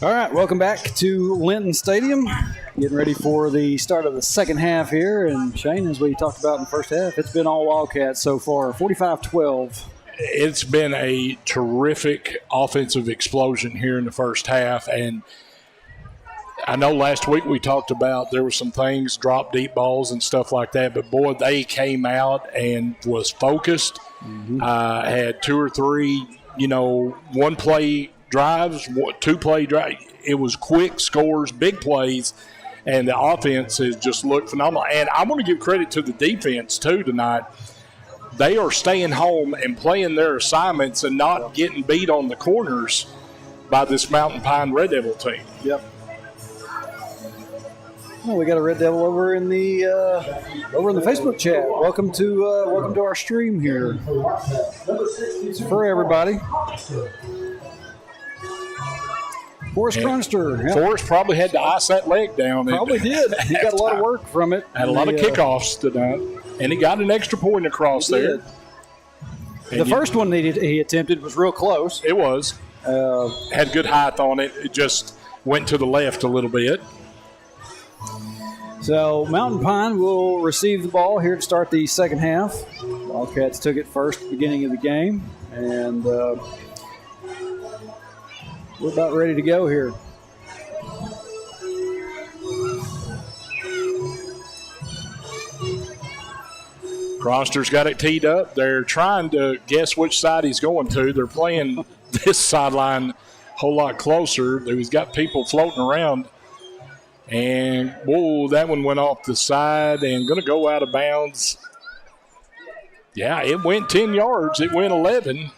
All right, welcome back to Linton Stadium. Getting ready for the start of the second half here. And Shane, as we talked about in the first half, it's been all Wildcats so far, 45-12. It's been a terrific offensive explosion here in the first half. And I know last week we talked about there were some things, drop deep balls and stuff like that. But, boy, they came out and was focused, had 2 or 3, one-play drives, 2-play drive. It was quick scores, big plays, and the offense has just looked phenomenal. And I want to give credit to the defense, too, tonight. They are staying home and playing their assignments and not getting beat on the corners by this Mountain Pine Red Devil team. Yep. Well, we got a Red Devil over in the Facebook chat. Welcome to our stream here. It's for everybody. Forrest Cronster. Yep. Forrest probably had to ice that leg down. Probably did. He got a lot of work from it. Had a lot of kickoffs tonight. And he got an extra point across there. The first one he attempted was real close. It was. Had good height on it. It just went to the left a little bit. So Mountain Pine will receive the ball here to start the second half. Wildcats took it first at the beginning of the game. And we're about ready to go here. Cronster's got it teed up. They're trying to guess which side he's going to. They're playing this sideline a whole lot closer. He's got people floating around. And, whoa, that one went off the side and going to go out of bounds. Yeah, it went 10 yards. It went 11.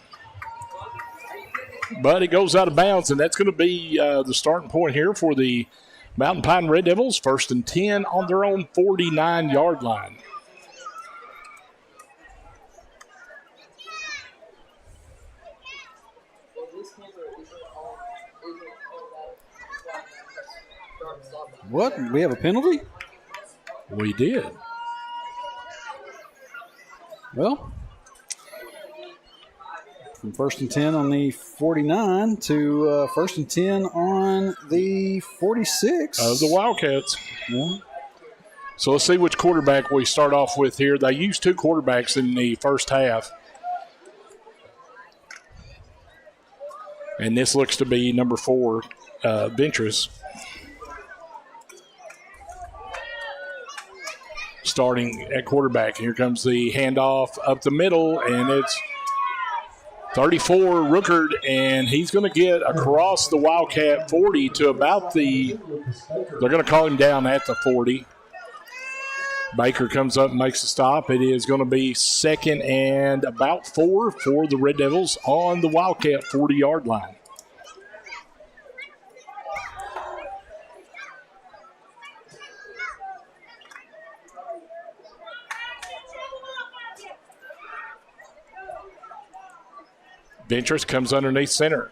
But it goes out of bounds, and that's going to be the starting point here for the Mountain Pine Red Devils. 1st and 10 on their own 49-yard line. What? We have a penalty? We did. Well, from 1st and 10 on the 49 to 1st and 10 on the 46. Of the Wildcats. Yeah. So let's see which quarterback we start off with here. They used 2 quarterbacks in the first half. And this looks to be number 4, Ventress. Starting at quarterback. Here comes the handoff up the middle, and it's 34 Rookard, and he's going to get across the Wildcat 40 to about they're going to call him down at the 40. Baker comes up and makes a stop. It is going to be 2nd and about 4 for the Red Devils on the Wildcat 40-yard line. Ventress comes underneath center.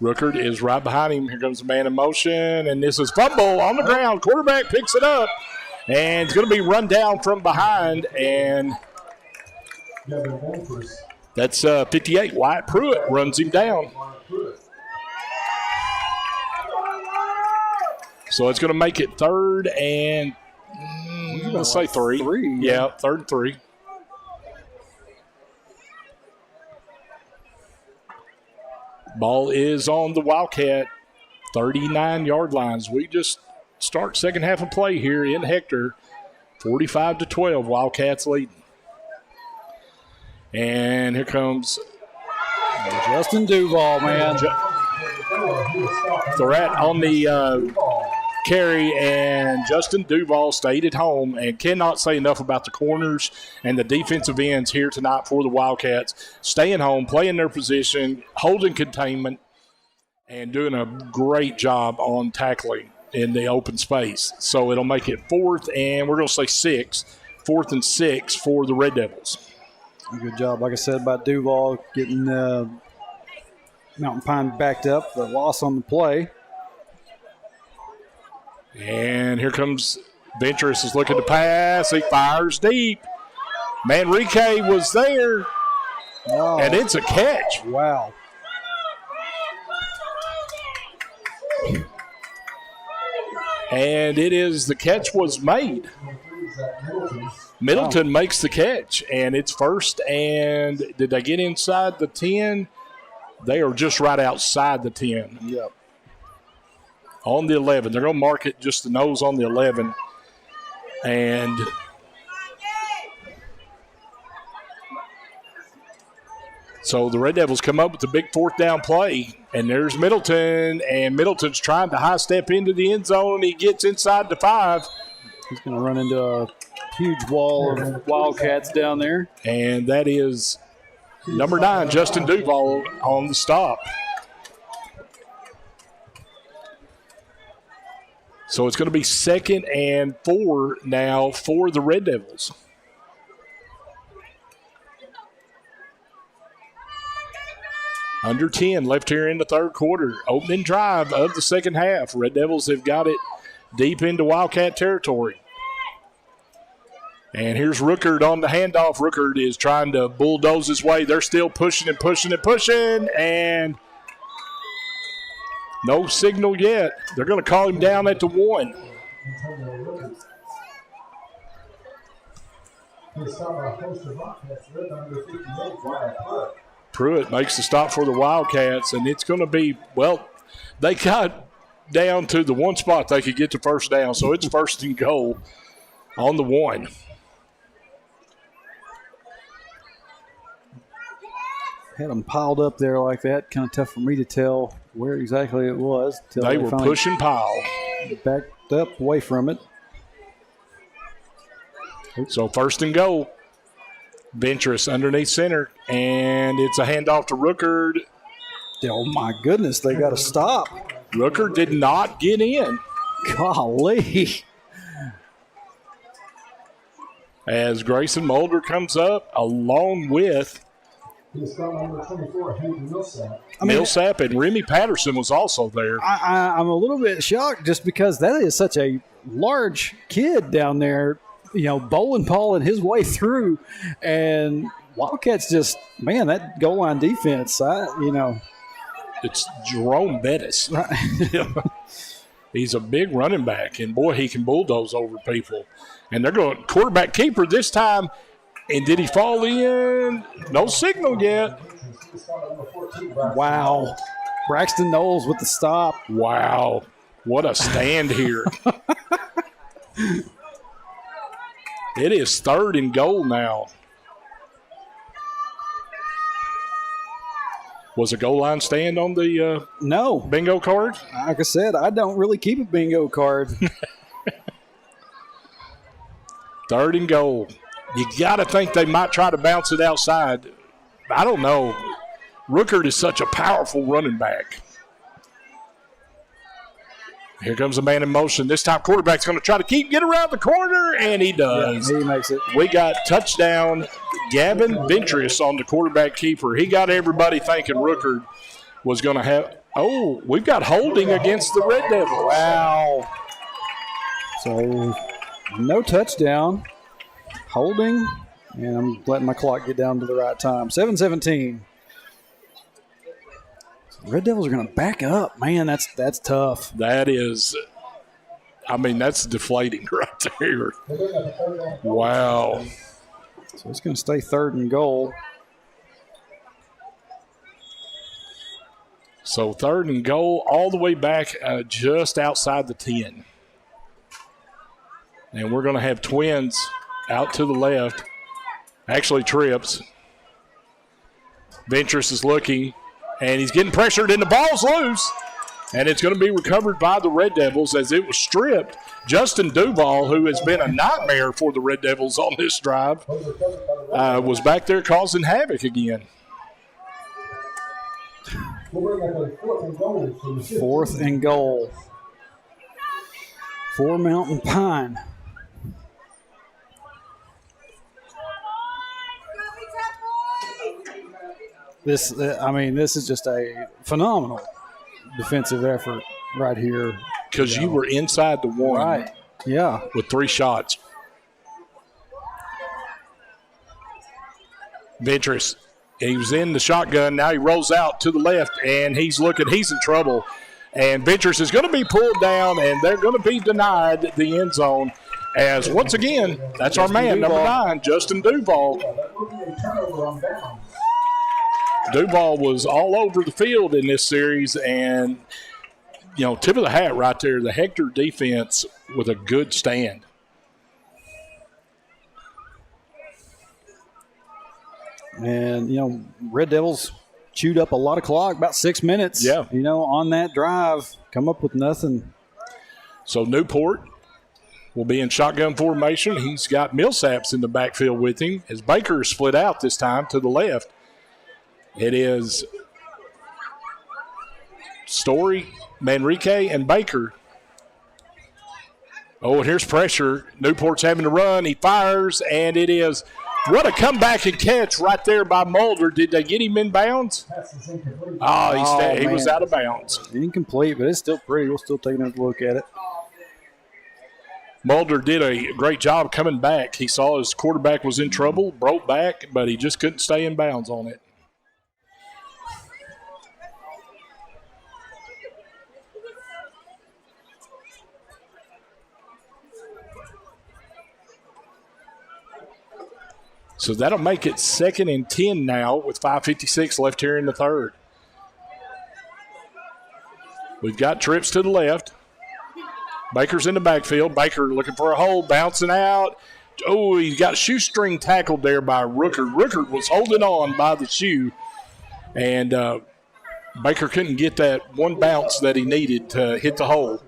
Rookard is right behind him. Here comes the man in motion, and this is fumble on the ground. Quarterback picks it up, and it's going to be run down from behind, and that's 58. Wyatt Pruitt runs him down. So it's going to make it 3rd and, let's say 3. Yeah, 3rd and 3. Ball is on the Wildcat 39-yard lines. We just start second half of play here in Hector. 45-12, Wildcats leading. And here comes Justin Duval, man. Threat on the carry, and Justin Duval stayed at home, and cannot say enough about the corners and the defensive ends here tonight for the Wildcats. Staying home, playing their position, holding containment, and doing a great job on tackling in the open space. So it'll make it 4th, and we're going to say 6. 4th and 6 for the Red Devils. Good job, like I said, about Duval getting Mountain Pine backed up. The loss on the play. And here comes Ventress is looking to pass. He fires deep. Manrique was there. Oh. And it's a catch. Wow. And the catch was made. Middleton makes the catch, and it's first. And did they get inside the 10? They are just right outside the 10. Yep. On the 11. They're going to mark it just the nose on the 11. And so the Red Devils come up with the big fourth down play. And there's Middleton, and Middleton's trying to high step into the end zone. He gets inside the 5. He's going to run into a huge wall of Wildcats down there. And that is number 9, Justin Duval, on the stop. So it's going to be 2nd and 4 now for the Red Devils. Under 10 left here in the third quarter. Opening drive of the second half. Red Devils have got it deep into Wildcat territory. And here's Rookard on the handoff. Rookard is trying to bulldoze his way. They're still pushing and pushing and pushing. And no signal yet. They're going to call him down at the 1. Pruitt makes the stop for the Wildcats, and it's going to be, well, they got down to the one spot they could get to first down, so it's first and goal on the 1. Had them piled up there like that. Kind of tough for me to tell where exactly it was. They were pushing pile. Backed up away from it. So first and goal. Ventress underneath center, and it's a handoff to Rookard. Oh, my goodness, they got to stop. Rookard did not get in. Golly. As Grayson Mulder comes up along with Millsap, and Remy Patterson was also there. I'm a little bit shocked just because that is such a large kid down there, bowling balling his way through. And Wildcats just, man, that goal line defense, It's Jerome Bettis. Right. He's a big running back, and, boy, he can bulldoze over people. And they're going quarterback keeper this time. And did he fall in? No signal yet. Wow. Braxton Knowles with the stop. Wow. What a stand here. It is third and goal now. Was a goal line stand on the no bingo card? Like I said, I don't really keep a bingo card. Third and goal. You got to think they might try to bounce it outside. I don't know. Rookard is such a powerful running back. Here comes a man in motion. This time quarterback's going to try to get around the corner, and he does. Yeah, he makes it. We got touchdown Gavin Ventress on the quarterback keeper. He got everybody thinking Rookard was going to have – oh, we've got holding against the Red Devils. Wow. So no touchdown. Holding, and I'm letting my clock get down to the right time. 7:17. Red Devils are going to back up. Man, that's tough. That is, that's deflating right there. Wow. So it's going to stay third and goal. So third and goal all the way back just outside the 10. And we're going to have Twins out to the left. Actually trips. Ventress is looking, and he's getting pressured, and the ball's loose. And it's going to be recovered by the Red Devils as it was stripped. Justin Duval, who has been a nightmare for the Red Devils on this drive, was back there causing havoc again. Fourth and goal. For Mountain Pine. This is just a phenomenal defensive effort right here. Because you were inside the 1. Right, yeah. With 3 shots. Ventress, he was in the shotgun. Now he rolls out to the left, and he's in trouble. And Ventures is going to be pulled down, and they're going to be denied the end zone. As once again, that's our man, number 9, Justin Duval. Duval was all over the field in this series, and, tip of the hat right there, the Hector defense with a good stand. And, Red Devils chewed up a lot of clock, about 6 minutes. Yeah. On that drive, come up with nothing. So Newport will be in shotgun formation. He's got Millsaps in the backfield with him as Baker is split out this time to the left. It is Story, Manrique, and Baker. Oh, and here's pressure. Newport's having to run. He fires, and it is – what a comeback and catch right there by Mulder. Did they get him in bounds? He was out of bounds. Incomplete, but it's still pretty. We'll still take another look at it. Mulder did a great job coming back. He saw his quarterback was in trouble, broke back, but he just couldn't stay in bounds on it. So that'll make it 2nd and 10 now with 5:56 left here in the third. We've got trips to the left. Baker's in the backfield. Baker looking for a hole, bouncing out. Oh, he's got shoestring tackled there by Rookard. Rookard was holding on by the shoe, and Baker couldn't get that one bounce that he needed to hit the hole.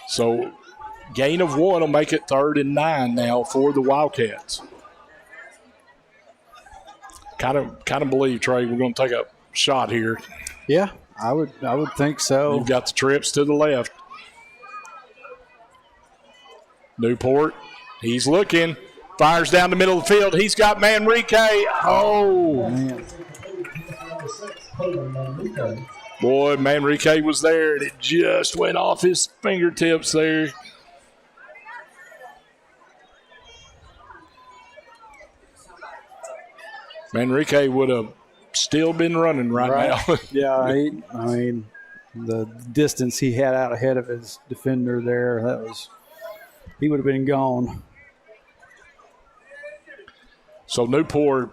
So gain of 1 will make it 3rd and 9 now for the Wildcats. Kind of believe, Trey, we're going to take a shot here. Yeah, I would think so. You've got the trips to the left. Newport, he's looking, fires down the middle of the field. He's got Manrique. Oh, man. Boy, Manrique was there, and it just went off his fingertips there. Manrique would have still been running right now. Yeah, the distance he had out ahead of his defender there, he would have been gone. So Newport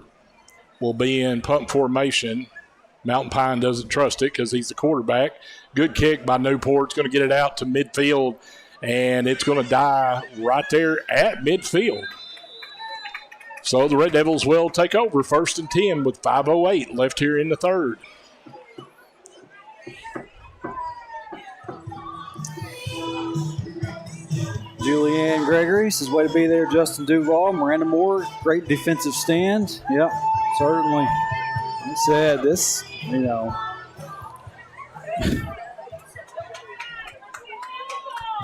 will be in punt formation. Mountain Pine doesn't trust it because he's the quarterback. Good kick by Newport. It's going to get it out to midfield, and it's going to die right there at midfield. So the Red Devils will take over 1st and 10 with 5:08 left here in the third. Julianne Gregory says, way to be there, Justin Duval. Miranda Moore, great defensive stand. Yep, certainly. He said this, Is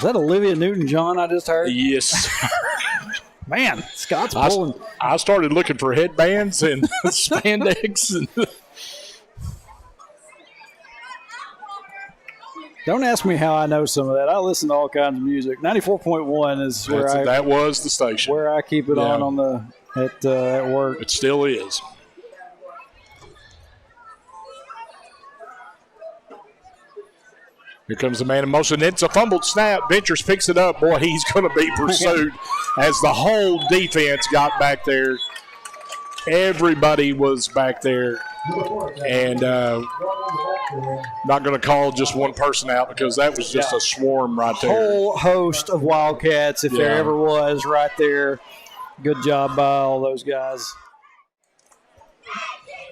that Olivia Newton-John I just heard? Yes. Man, Scott's pulling. I started looking for headbands and spandex. Don't ask me how I know some of that. I listen to all kinds of music. 94.1 is where that was the station. Where I keep it on at work. It still is. Here comes the man in motion. It's a fumbled snap. Ventures picks it up. Boy, he's going to be pursued as the whole defense got back there. Everybody was back there. And not going to call just one person out because that was just a swarm right there. Whole host of Wildcats, if there ever was, right there. Good job by all those guys.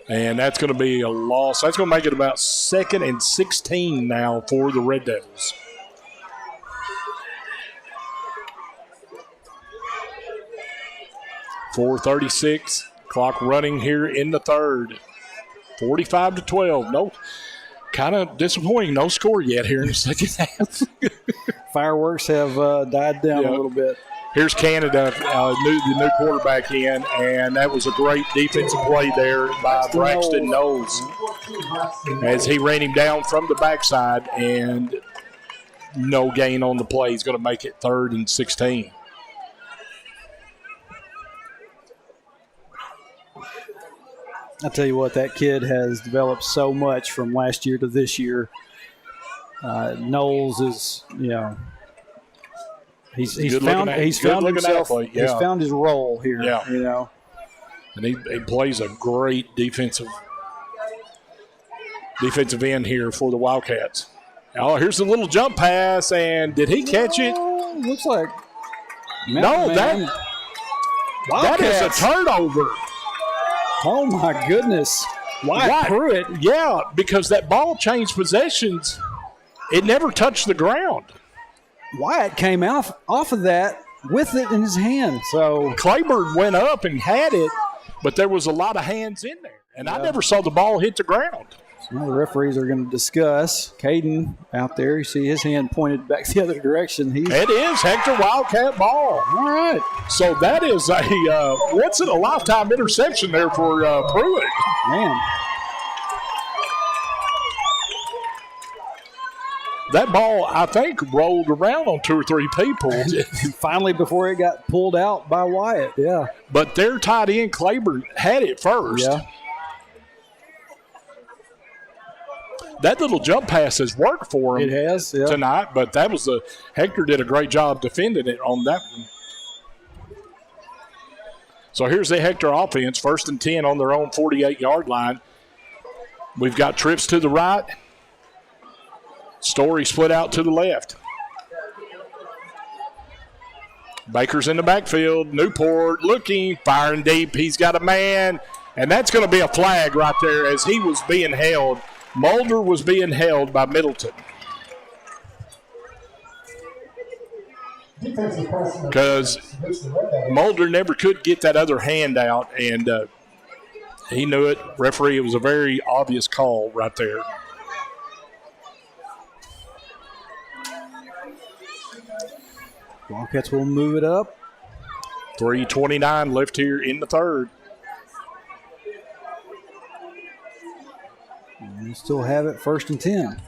And that's going to be a loss. That's going to make it about 2nd and 16 now for the Red Devils. .436, clock running here in the third. 45-12. No, kind of disappointing. No score yet here in the second half. Fireworks have died down a little bit. Here's Canada, the new quarterback in, and that was a great defensive play there by Braxton Knowles as he ran him down from the backside, and no gain on the play. He's going to make it 3rd and 16. I tell you what, that kid has developed so much from last year to this year. Knowles is, he's found himself. Athlete, He's found his role here. Yeah. And he plays a great defensive end here for the Wildcats. Oh, here's a little jump pass, and did he catch it? Looks like that is a turnover. Oh my goodness. Wyatt Pruitt, yeah, because that ball changed possessions. It never touched the ground. Wyatt came off of that with it in his hand. So Claiborne went up and had it, but there was a lot of hands in there. And I never saw the ball hit the ground. So now the referees are going to discuss. Caden out there, you see his hand pointed back the other direction. It is Hector Wildcat ball. All right. So that is a once-in-a-lifetime interception there for Pruitt. Man. That ball, I think, rolled around on 2 or 3 people. Finally, before it got pulled out by Wyatt, yeah. But their tight end, Claiborne, had it first. Yeah. That little jump pass has worked for him tonight, but that was Hector did a great job defending it on that one. So here's the Hector offense, 1st and 10 on their own 48-yard line. We've got trips to the right. Story split out to the left. Baker's in the backfield. Newport looking, firing deep. He's got a man, and that's going to be a flag right there as he was being held. Mulder was being held by Middleton. Because Mulder never could get that other hand out, and he knew it. Referee, it was a very obvious call right there. Wildcats will move it up. 3:29 left here in the third. And we still have it 1st and 10.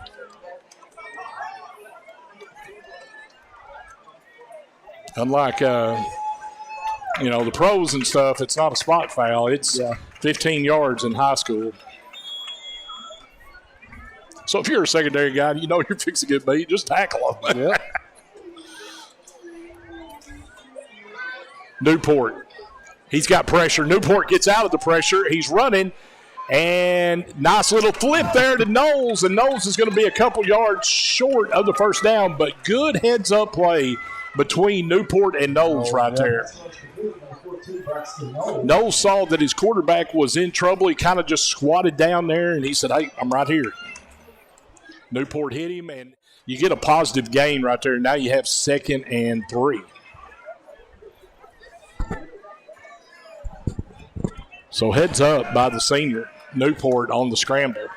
Unlike, the pros and stuff, it's not a spot foul. It's 15 yards in high school. So if you're a secondary guy, you know you're fixing to get beat, just tackle them. Yep. Newport. He's got pressure. Newport gets out of the pressure. He's running. And nice little flip there to Knowles. And Knowles is going to be a couple yards short of the first down. But good heads-up play between Newport and Knowles there. Knowles saw that his quarterback was in trouble. He kind of just squatted down there, and he said, hey, I'm right here. Newport hit him, and you get a positive gain right there. Now you have 2nd and 3. So heads up by the senior, Newport on the scramble.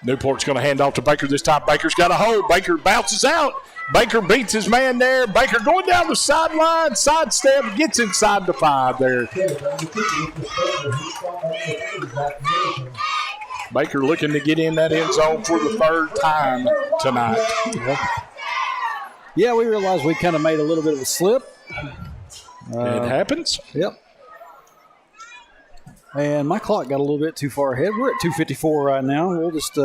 Newport's going to hand off to Baker this time. Baker's got a hold. Baker bounces out. Baker beats his man there. Baker going down the sideline, sidestep, gets inside the 5 there. Baker looking to get in that end zone for the 3rd time tonight. Yeah, we realized we kind of made a little bit of a slip. It happens. Yep. And my clock got a little bit too far ahead. We're at 2:54 right now. We'll just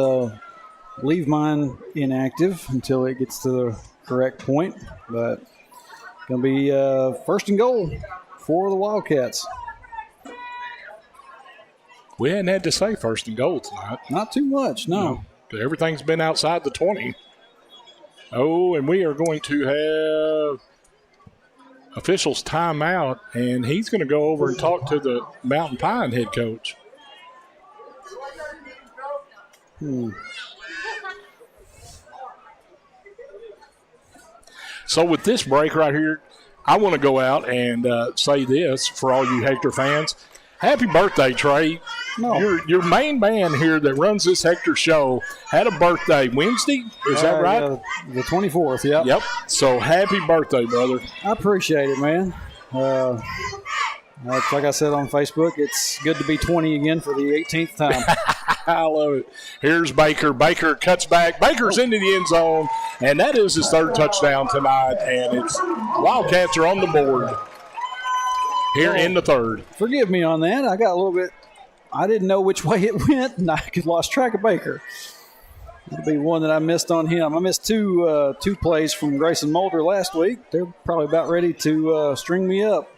leave mine inactive until it gets to the correct point. But it's going to be 1st and goal for the Wildcats. We hadn't had to say 1st and goal tonight. Not too much, no. Everything's been outside the 20. Oh, and we are going to have officials timeout, and he's going to go over and talk to the Mountain Pine head coach. So with this break right here, I want to go out and say this for all you Hector fans. Happy birthday, Trey. No. Your main man here that runs this Hector show had a birthday Wednesday. Is that right? The 24th, yeah. Yep. So happy birthday, brother. I appreciate it, man. Like I said on Facebook, it's good to be 20 again for the 18th time. I love it. Here's Baker. Baker cuts back. Baker's into the end zone, and that is his 3rd touchdown tonight, and it's Wildcats are on the board here in the 3rd. Forgive me on that. I got a little bit – I didn't know which way it went, and I lost track of Baker. It'll be one that I missed on him. I missed two plays from Grayson Mulder last week. They're probably about ready to string me up.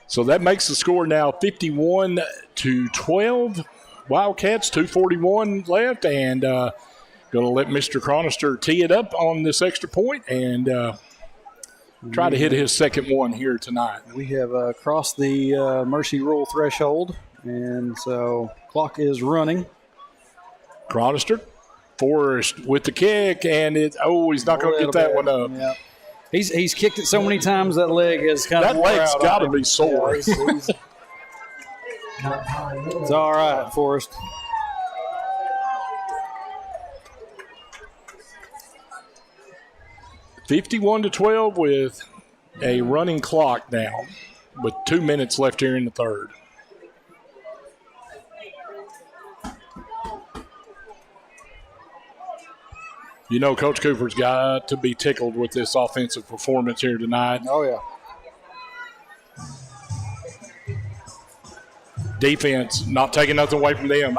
So that makes the score now 51-12. Wildcats, 2:41 left, and going to let Mr. Chronister tee it up on this extra point and try to hit his second one here tonight. We have crossed the mercy rule threshold, and so clock is running. Chronister, Forrest with the kick, and he's not going to get that one up. Yeah. He's kicked it so many times that leg has kind of that leg's got to be sore. Yeah, it's all right, Forrest. (51-12) with a running clock now, with 2 minutes left here in the third. You know, Coach Cooper's got to be tickled with this offensive performance here tonight. Oh, yeah. Defense, not taking nothing away from them.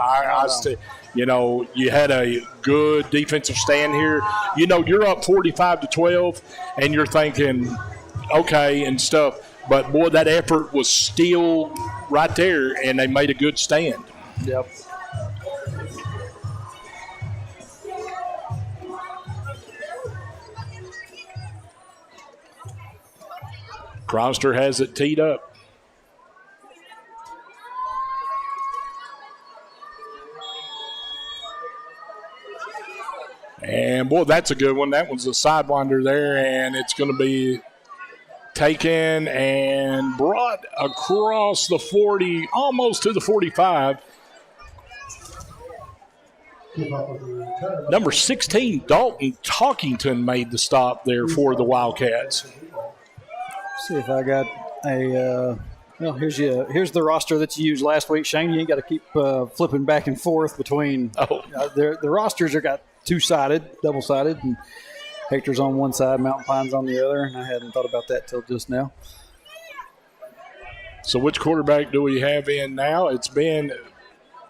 You had a good defensive stand here. You know, you're up 45-12, and you're thinking, okay, and stuff. But, boy, that effort was still right there, and they made a good stand. Yep. Chronister has it teed up. And, boy, that's a good one. That one's a sidewinder there, and it's going to be taken and brought across the 40, almost to the 45. Number 16, Dalton Talkington, made the stop there for the Wildcats. See if I got a here's the roster that you used last week, Shane. You ain't got to keep flipping back and forth between. The rosters are got two-sided, double-sided, and Hector's on one side, Mountain Pine's on the other, and I hadn't thought about that till just now. So which quarterback do we have in now? It's been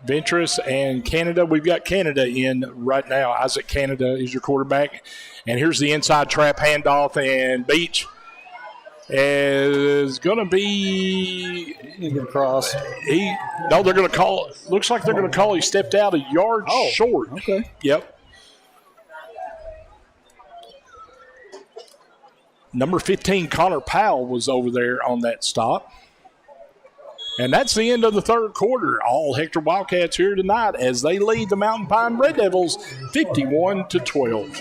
Ventress and Canada. We've got Canada in right now. Isaac Canada is your quarterback. And here's the inside trap handoff, and Beach is going to be cross. They're going to call. Looks like they're going to call. He stepped out a yard short. Okay. Yep. Number 15, Connor Powell, was over there on that stop. And that's the end of the third quarter. All Hector Wildcats here tonight as they lead the Mountain Pine Red Devils 51-12.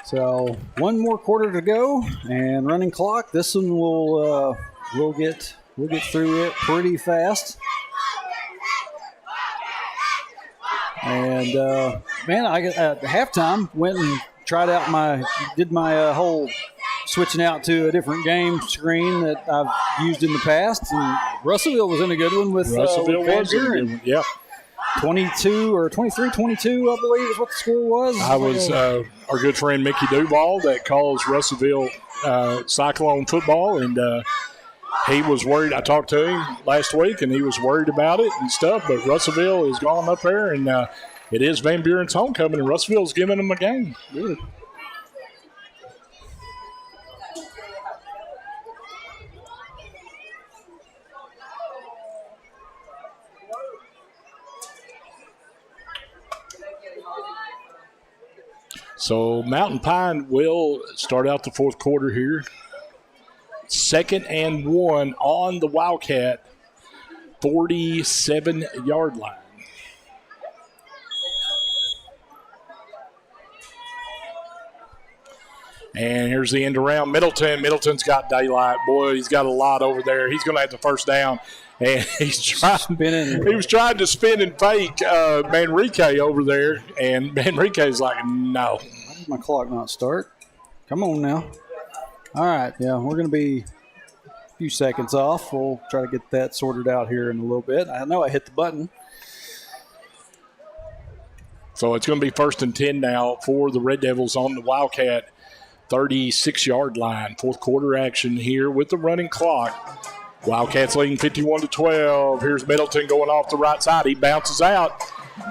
So one more quarter to go and running clock. This one we'll get through it pretty fast. And I at halftime went and tried out my whole switching out to a different game screen that I've used in the past. And Russellville was in a good one with Russellville was in a good one. Yeah. 22 or 23-22, I believe, is what the score was. I was our good friend Mickey Duval that calls Russellville Cyclone football, and he was worried. I talked to him last week, and he was worried about it and stuff. But Russellville is gone up there, and it is Van Buren's homecoming, and Russellville's giving them a game. Good. So Mountain Pine will start out the fourth quarter here. 2nd and 1 on the Wildcat 47-yard line. And here's the end around Middleton. Middleton's got daylight. Boy, he's got a lot over there. He's going to have the first down. And he's spinning. He was trying to spin and fake Manrique over there. And Manrique's like, no. Why did my clock not start? Come on now. All right, yeah, we're going to be a few seconds off. We'll try to get that sorted out here in a little bit. I know I hit the button. So it's going to be 1st and 10 now for the Red Devils on the Wildcat 36-yard line. Fourth quarter action here with the running clock. Wildcats leading 51-12. Here's Middleton going off the right side. He bounces out.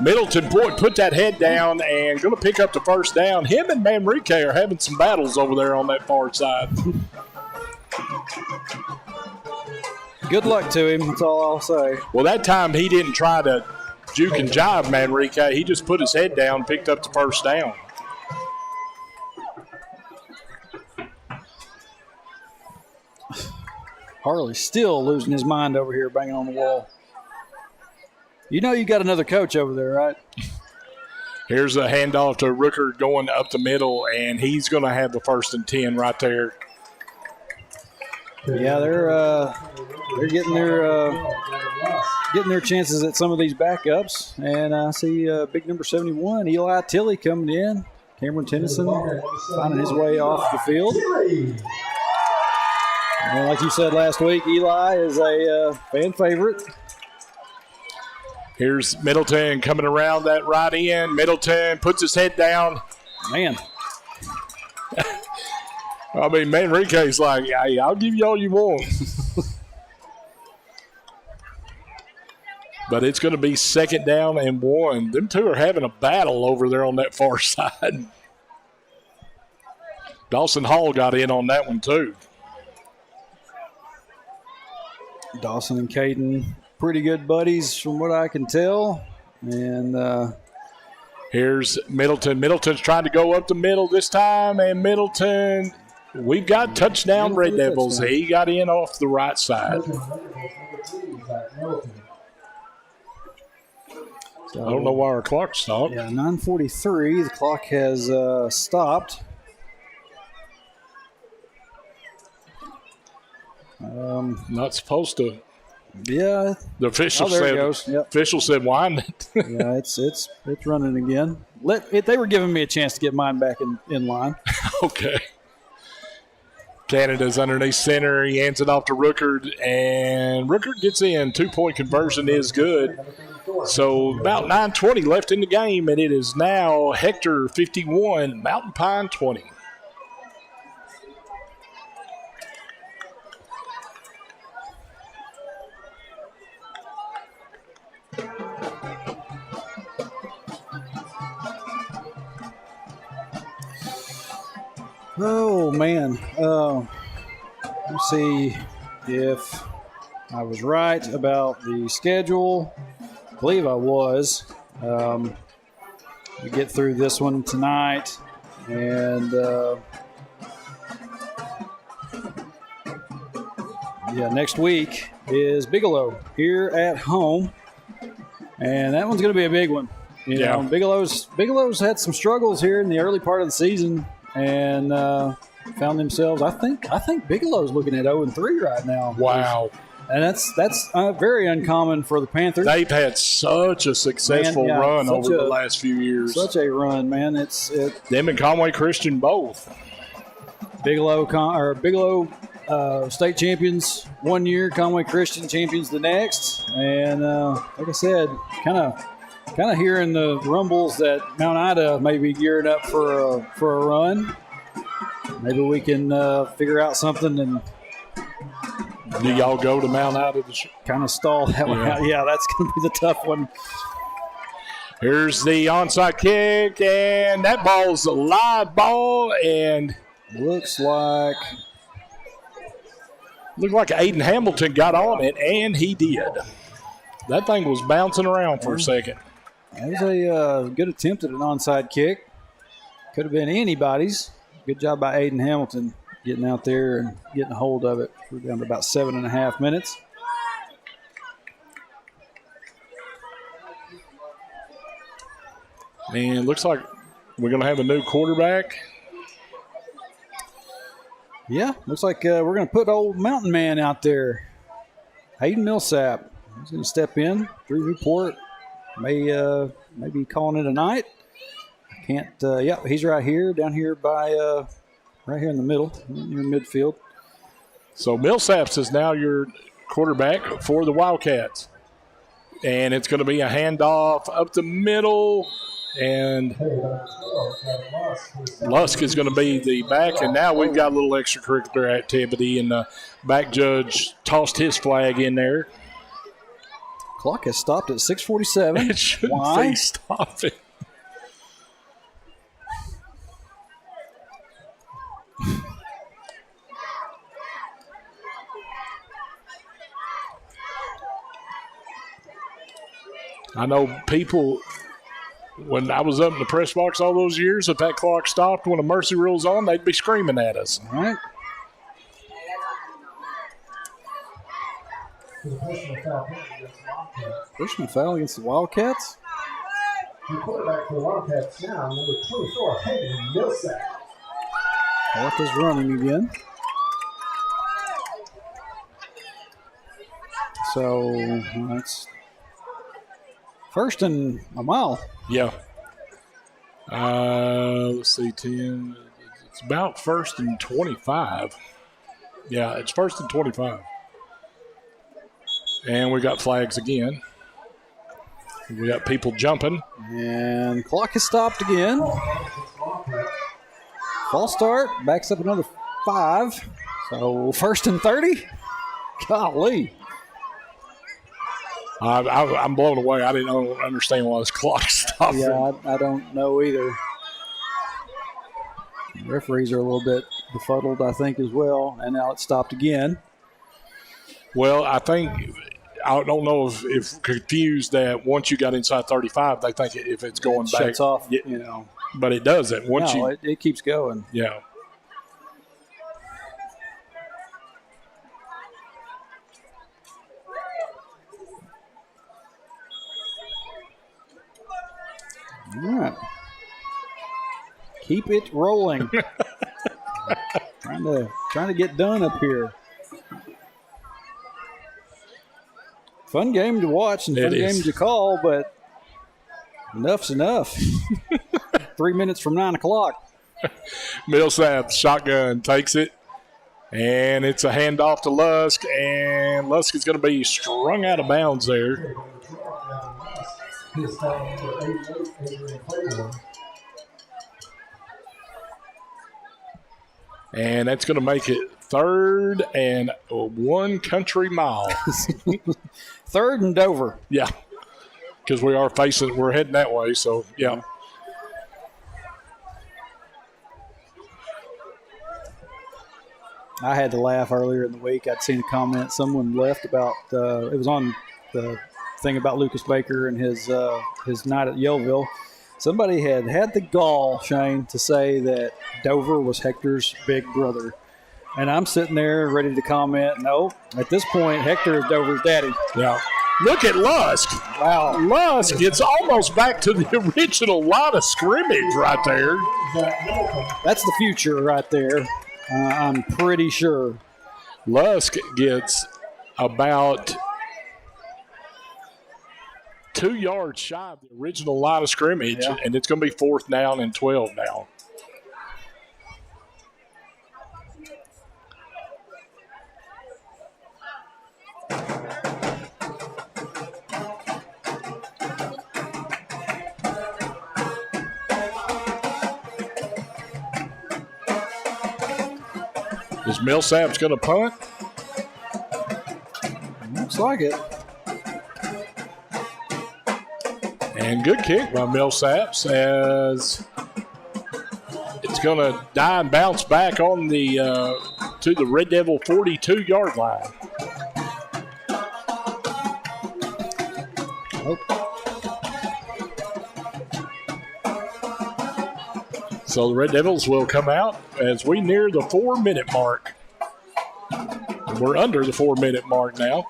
Middleton, boy, put that head down and going to pick up the first down. Him and Manrique are having some battles over there on that far side. Good luck to him, that's all I'll say. Well, that time he didn't try to juke and jive Manrique. He just put his head down and picked up the first down. Harley still losing his mind over here, banging on the wall. You know you got another coach over there, right? Here's a handoff to Rooker going up the middle, and he's going to have the 1st and 10 right there. Yeah, they're getting their chances at some of these backups, and I see big number 71, Eli Tilley, coming in. Cameron Tennyson finding his way off the field. And like you said last week, Eli is a fan favorite. Here's Middleton coming around that right end. Middleton puts his head down. Man. I mean, Manrique's like, hey, I'll give you all you want. But it's going to be 2nd down and 1. Them two are having a battle over there on that far side. Dawson Hall got in on that one, too. Dawson and Caden, pretty good buddies from what I can tell. And here's Middleton. Middleton's trying to go up the middle this time, and Middleton, we've got touchdown Red Devils. He got in off the right side. I don't know why our clock stopped. Yeah, 9:43. The clock has stopped. Not supposed to. Yeah. The official there it said. goes. Yep. Official said wind it. Yeah, it's running again. They were giving me a chance to get mine back in line. Okay. Canada's underneath center. He hands it off to Rookard, and Rookard gets in. 2-point conversion is good. So about 9:20 left in the game, and it is now Hector 51, Mountain Pine 20. Oh, man. Let's see if I was right about the schedule. I believe I was. We get through this one tonight. And, next week is Bigelow here at home. And that one's going to be a big one. You know, Bigelow's had some struggles here in the early part of the season. And found themselves. I think Bigelow's looking at 0-3 right now. Wow, and that's very uncommon for the Panthers. They've had such a successful run over the last few years. Such a run, man. Them and Conway Christian both. Bigelow state champions one year, Conway Christian champions the next, and like I said, kind of hearing the rumbles that Mount Ida may be gearing up for a run. Maybe we can figure out something and do y'all go to Mount Ida? Kind of stall that one out. Yeah, that's going to be the tough one. Here's the onside kick, and that ball's a live ball, and looks like Aiden Hamilton got on it, and he did. That thing was bouncing around for a second. That was a good attempt at an onside kick. Could have been anybody's. Good job by Aiden Hamilton getting out there and getting a hold of it. We're down to about 7.5 minutes. And looks like we're going to have a new quarterback. Yeah, looks like we're going to put old Mountain Man out there. Hayden Millsap. He's going to step in. Drew Newport may be calling it a night. Can't. He's right here, down here by, right here in the middle, near midfield. So Millsaps is now your quarterback for the Wildcats, and it's going to be a handoff up the middle, And Lusk is going to be the back, and now we've got a little extracurricular activity, and the back judge tossed his flag in there. Clock has stopped at 6:47. It shouldn't Why? be stopping. I know people, when I was up in the press box all those years, if that clock stopped when a mercy rule's on, they'd be screaming at us. All right. Personal foul against the Wildcats. The quarterback for the Wildcats now, number 24, Hayden Millsap. Clock is running again. So that's first and a mile. Yeah. Let's see, 10. It's about first and 25. Yeah, it's first and 25. And we got flags again. We got people jumping. And clock has stopped again. False start. Backs up another 5. So first and 30. Golly. I'm blown away. I didn't understand why this clock stopped. Yeah, I don't know either. The referees are a little bit befuddled, I think, as well. And now it's stopped again. Well, I don't know if confused that once you got inside 35, they think if it's going back. Shuts off, But it doesn't. It keeps going. Yeah. All right. Keep it rolling. trying to get done up here. Fun game to watch and fun game to call, but enough's enough. 3 minutes from 9 o'clock. Millsap shotgun takes it, and it's a handoff to Lusk, and Lusk is going to be strung out of bounds there. And that's going to make it 3rd and 1 country mile. 3rd and Dover. Yeah, because we're heading that way, so yeah. I had to laugh earlier in the week. I'd seen a comment someone left about it was on the thing about Lucas Baker and his night at Yellville. Somebody had the gall, Shane, to say that Dover was Hector's big brother. And I'm sitting there ready to comment, no, at this point, Hector is Dover's daddy. Yeah. Look at Lusk. Wow. Lusk, it's almost back to the original line of scrimmage right there. That's the future right there. I'm pretty sure. Lusk gets about 2 yards shy of the original line of scrimmage, and it's going to be 4th down and 12 now. Is Millsap's going to punt? Looks like it. And good kick by Millsaps as it's going to die and bounce back on the to the Red Devil 42-yard line. So the Red Devils will come out as we near the 4-minute mark. We're under the 4-minute mark now.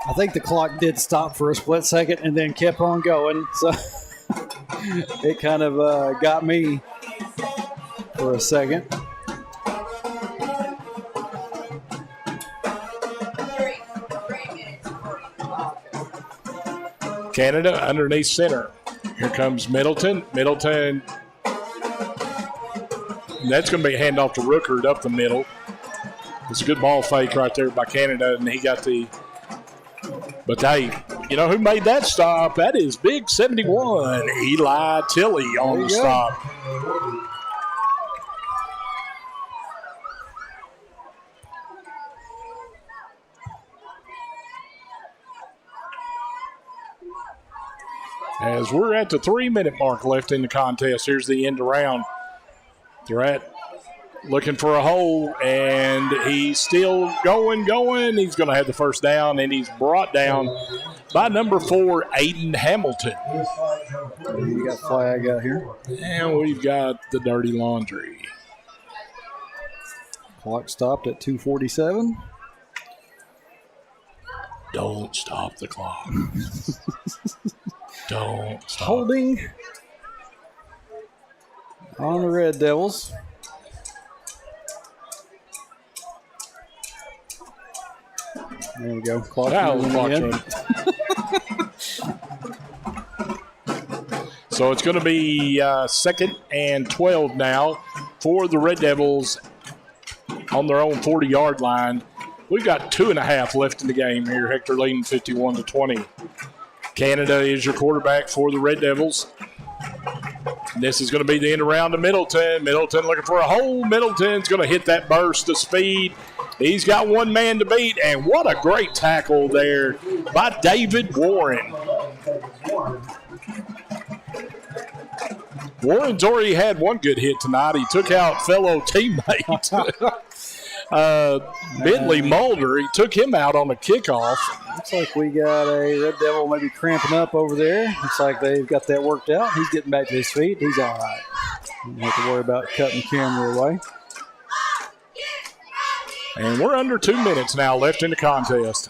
I think the clock did stop for a split second and then kept on going. So it kind of got me for a second. Canada underneath center. Here comes Middleton. Middleton. That's going to be a handoff to Rookert up the middle. It's a good ball fake right there by Canada, and he got the – but hey, You know who made that stop? That is Big 71, Eli Tilley on the stop. As we're at the 3-minute mark left in the contest, here's the end around. They're looking for a hole, and he's still going. He's going to have the first down, and he's brought down by number 4, Aiden Hamilton. We got flag out here. And we've got the dirty laundry. Clock stopped at 2:47. Don't stop the clock. Don't stop. Holding on the Red Devils. There we go. Clock again. So it's going to be 2nd and 12 now for the Red Devils on their own 40-yard line. We've got 2.5 left in the game here. Hector leading 51-20. Canada is your quarterback for the Red Devils. And this is going to be the end around to Middleton. Middleton looking for a hole. Middleton's going to hit that burst of speed. He's got one man to beat, and what a great tackle there by David Warren. Warren's already had one good hit tonight. He took out fellow teammate Bentley Mulder. He took him out on a kickoff. Looks like we got a Red Devil maybe cramping up over there. Looks like they've got that worked out. He's getting back to his feet. He's all right. Don't have to worry about cutting the camera away. And we're under 2 minutes now left in the contest.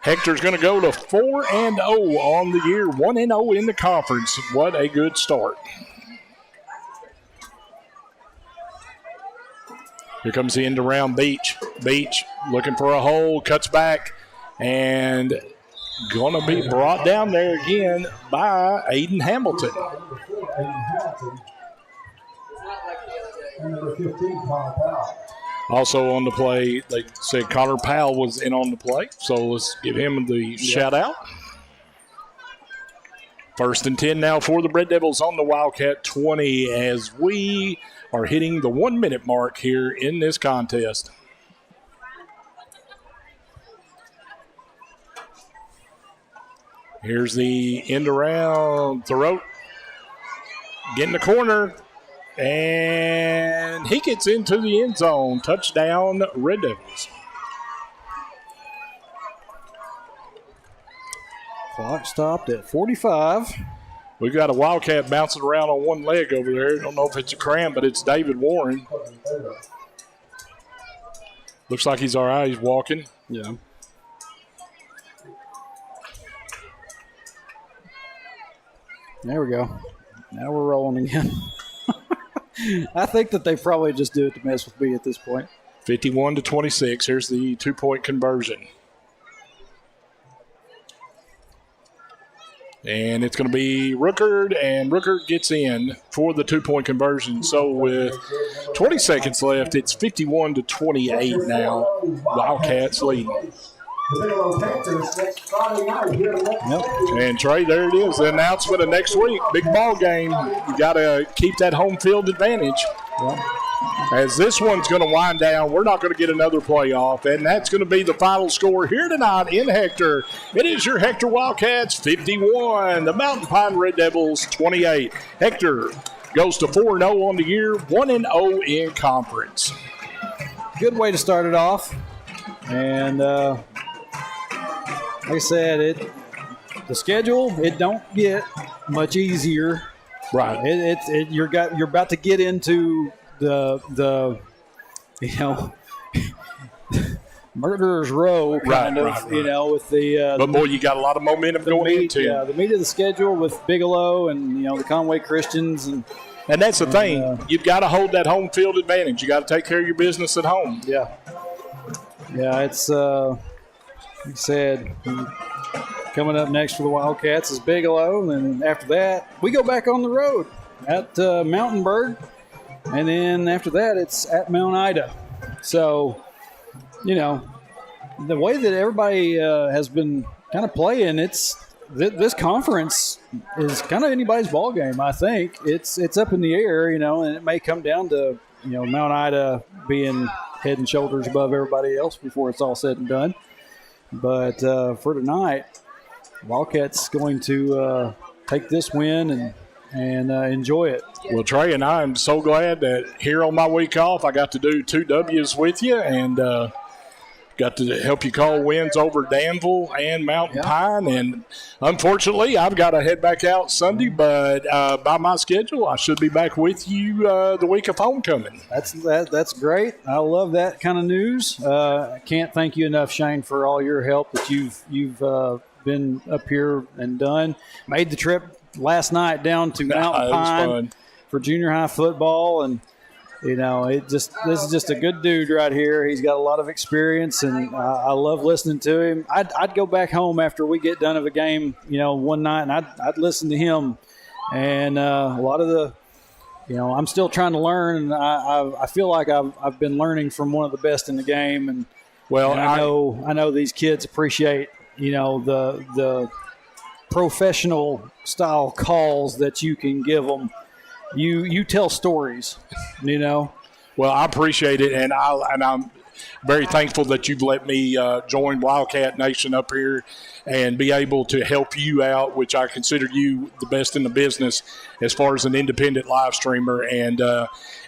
Hector's going to go to 4-0 on the year, 1-0 in the conference. What a good start. Here comes the end around Beach. Beach looking for a hole, cuts back, and going to be brought down there again by Aiden Hamilton. Number 15, Connor Powell. Also on the play, they said Connor Powell was in on the play, so let's give him the shout out. 1st and 10 now for the Red Devils on the Wildcat 20 as we are hitting the 1-minute mark here in this contest. Here's the end around throw. Getting the corner. And he gets into the end zone. Touchdown, Red Devils. Clock stopped at 45. We've got a Wildcat bouncing around on one leg over there. Don't know if it's a cramp, but it's David Warren. Looks like he's all right. He's walking. Yeah. There we go. Now we're rolling again. I think that they probably just do it to mess with me at this point. 51-26. Here's the 2-point conversion. And it's going to be Rookard, and Rookard gets in for the 2-point conversion. So with 20 seconds left, it's 51-28 now. Wildcats leading. Yep. And Trey, there it is, the announcement of next week. Big ball game. You got to keep that home field advantage. Yep. As this one's going to wind down, we're not going to get another playoff, and that's going to be the final score here tonight in Hector. It is your Hector Wildcats 51, the Mountain Pine Red Devils 28. Hector goes to 4-0 on the year, 1-0 in conference. Good way to start it off. And like I said, the schedule, it don't get much easier. Right. You're about to get into the murderer's row kind of, right. With the. But boy, you got a lot of momentum going into. Yeah, the meat of the schedule with Bigelow and the Conway Christians and that's the thing. You've got to hold that home field advantage. You got to take care of your business at home. Yeah. Yeah, it's like I said. Coming up next for the Wildcats is Bigelow, and then after that, we go back on the road at Mountain Bird, and then after that, it's at Mount Ida. So, the way that everybody has been kind of playing. This conference is kind of anybody's ball game. I think it's up in the air, and it may come down to Mount Ida being head and shoulders above everybody else before it's all said and done. But for tonight, Wildcats going to take this win and enjoy it. Well, Trey and I am so glad that here on my week off, I got to do 2 W's with you and got to help you call wins over Danville and Mountain Pine. And unfortunately, I've got to head back out Sunday, but by my schedule, I should be back with you the week of homecoming. That's great. I love that kind of news. I can't thank you enough, Shane, for all your help that you've been up here and done. Made the trip last night down to Mountain Pine for junior high football, and this is just a good dude right here. He's got a lot of experience, and I love listening to him. I'd go back home after we get done of a game, one night, and I'd listen to him. And a lot of the, I'm still trying to learn, and I feel like I've been learning from one of the best in the game. And I know these kids appreciate, the professional style calls that you can give them. You tell stories, Well, I appreciate it, and I'm very thankful that you've let me join Wildcat Nation up here and be able to help you out, which I consider you the best in the business as far as an independent live streamer. And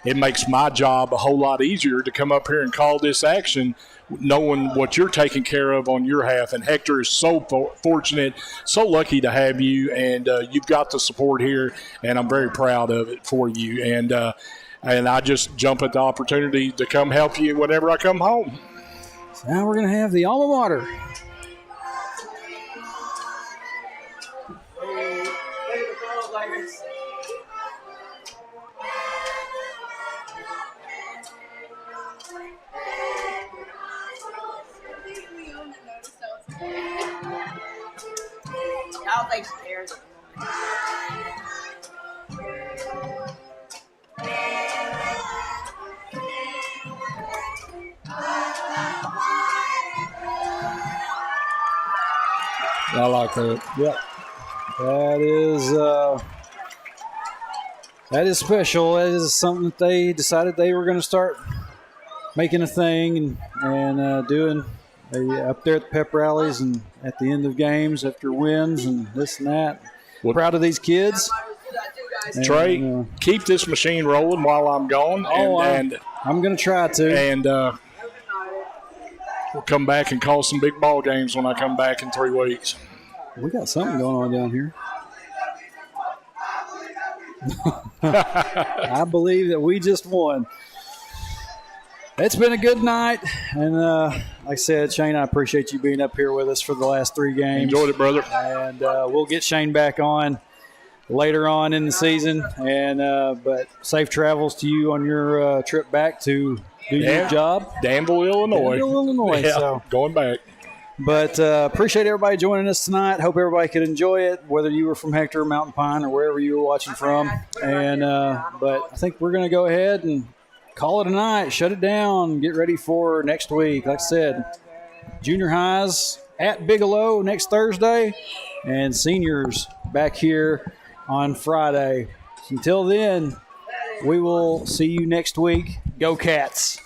it makes my job a whole lot easier to come up here and call this action, knowing what you're taking care of on your half. And Hector is so fortunate, so lucky to have you, and you've got the support here, and I'm very proud of it for you. And I just jump at the opportunity to come help you whenever I come home. So now we're going to have the alma mater. I don't think she cares. I like that. Yep. That is special. That is something that they decided they were going to start making a thing and doing. Up there at the pep rallies and at the end of games after wins and this and that. Proud of these kids. Trey, keep this machine rolling while I'm gone. And I'm going to try to. And we'll come back and call some big ball games when I come back in 3 weeks. We got something going on down here. I believe that we just won. It's been a good night, and like I said, Shane, I appreciate you being up here with us for the last 3 games. Enjoyed it, brother. And we'll get Shane back on later on in the season. And but safe travels to you on your trip back to do your job. Danville, Illinois. Yeah, so going back. But appreciate everybody joining us tonight. Hope everybody could enjoy it, whether you were from Hector, Mountain Pine, or wherever you were watching from. And but I think we're going to go ahead and call it a night, shut it down, get ready for next week. Like I said, junior highs at Bigelow next Thursday, and seniors back here on Friday. Until then, we will see you next week. Go Cats.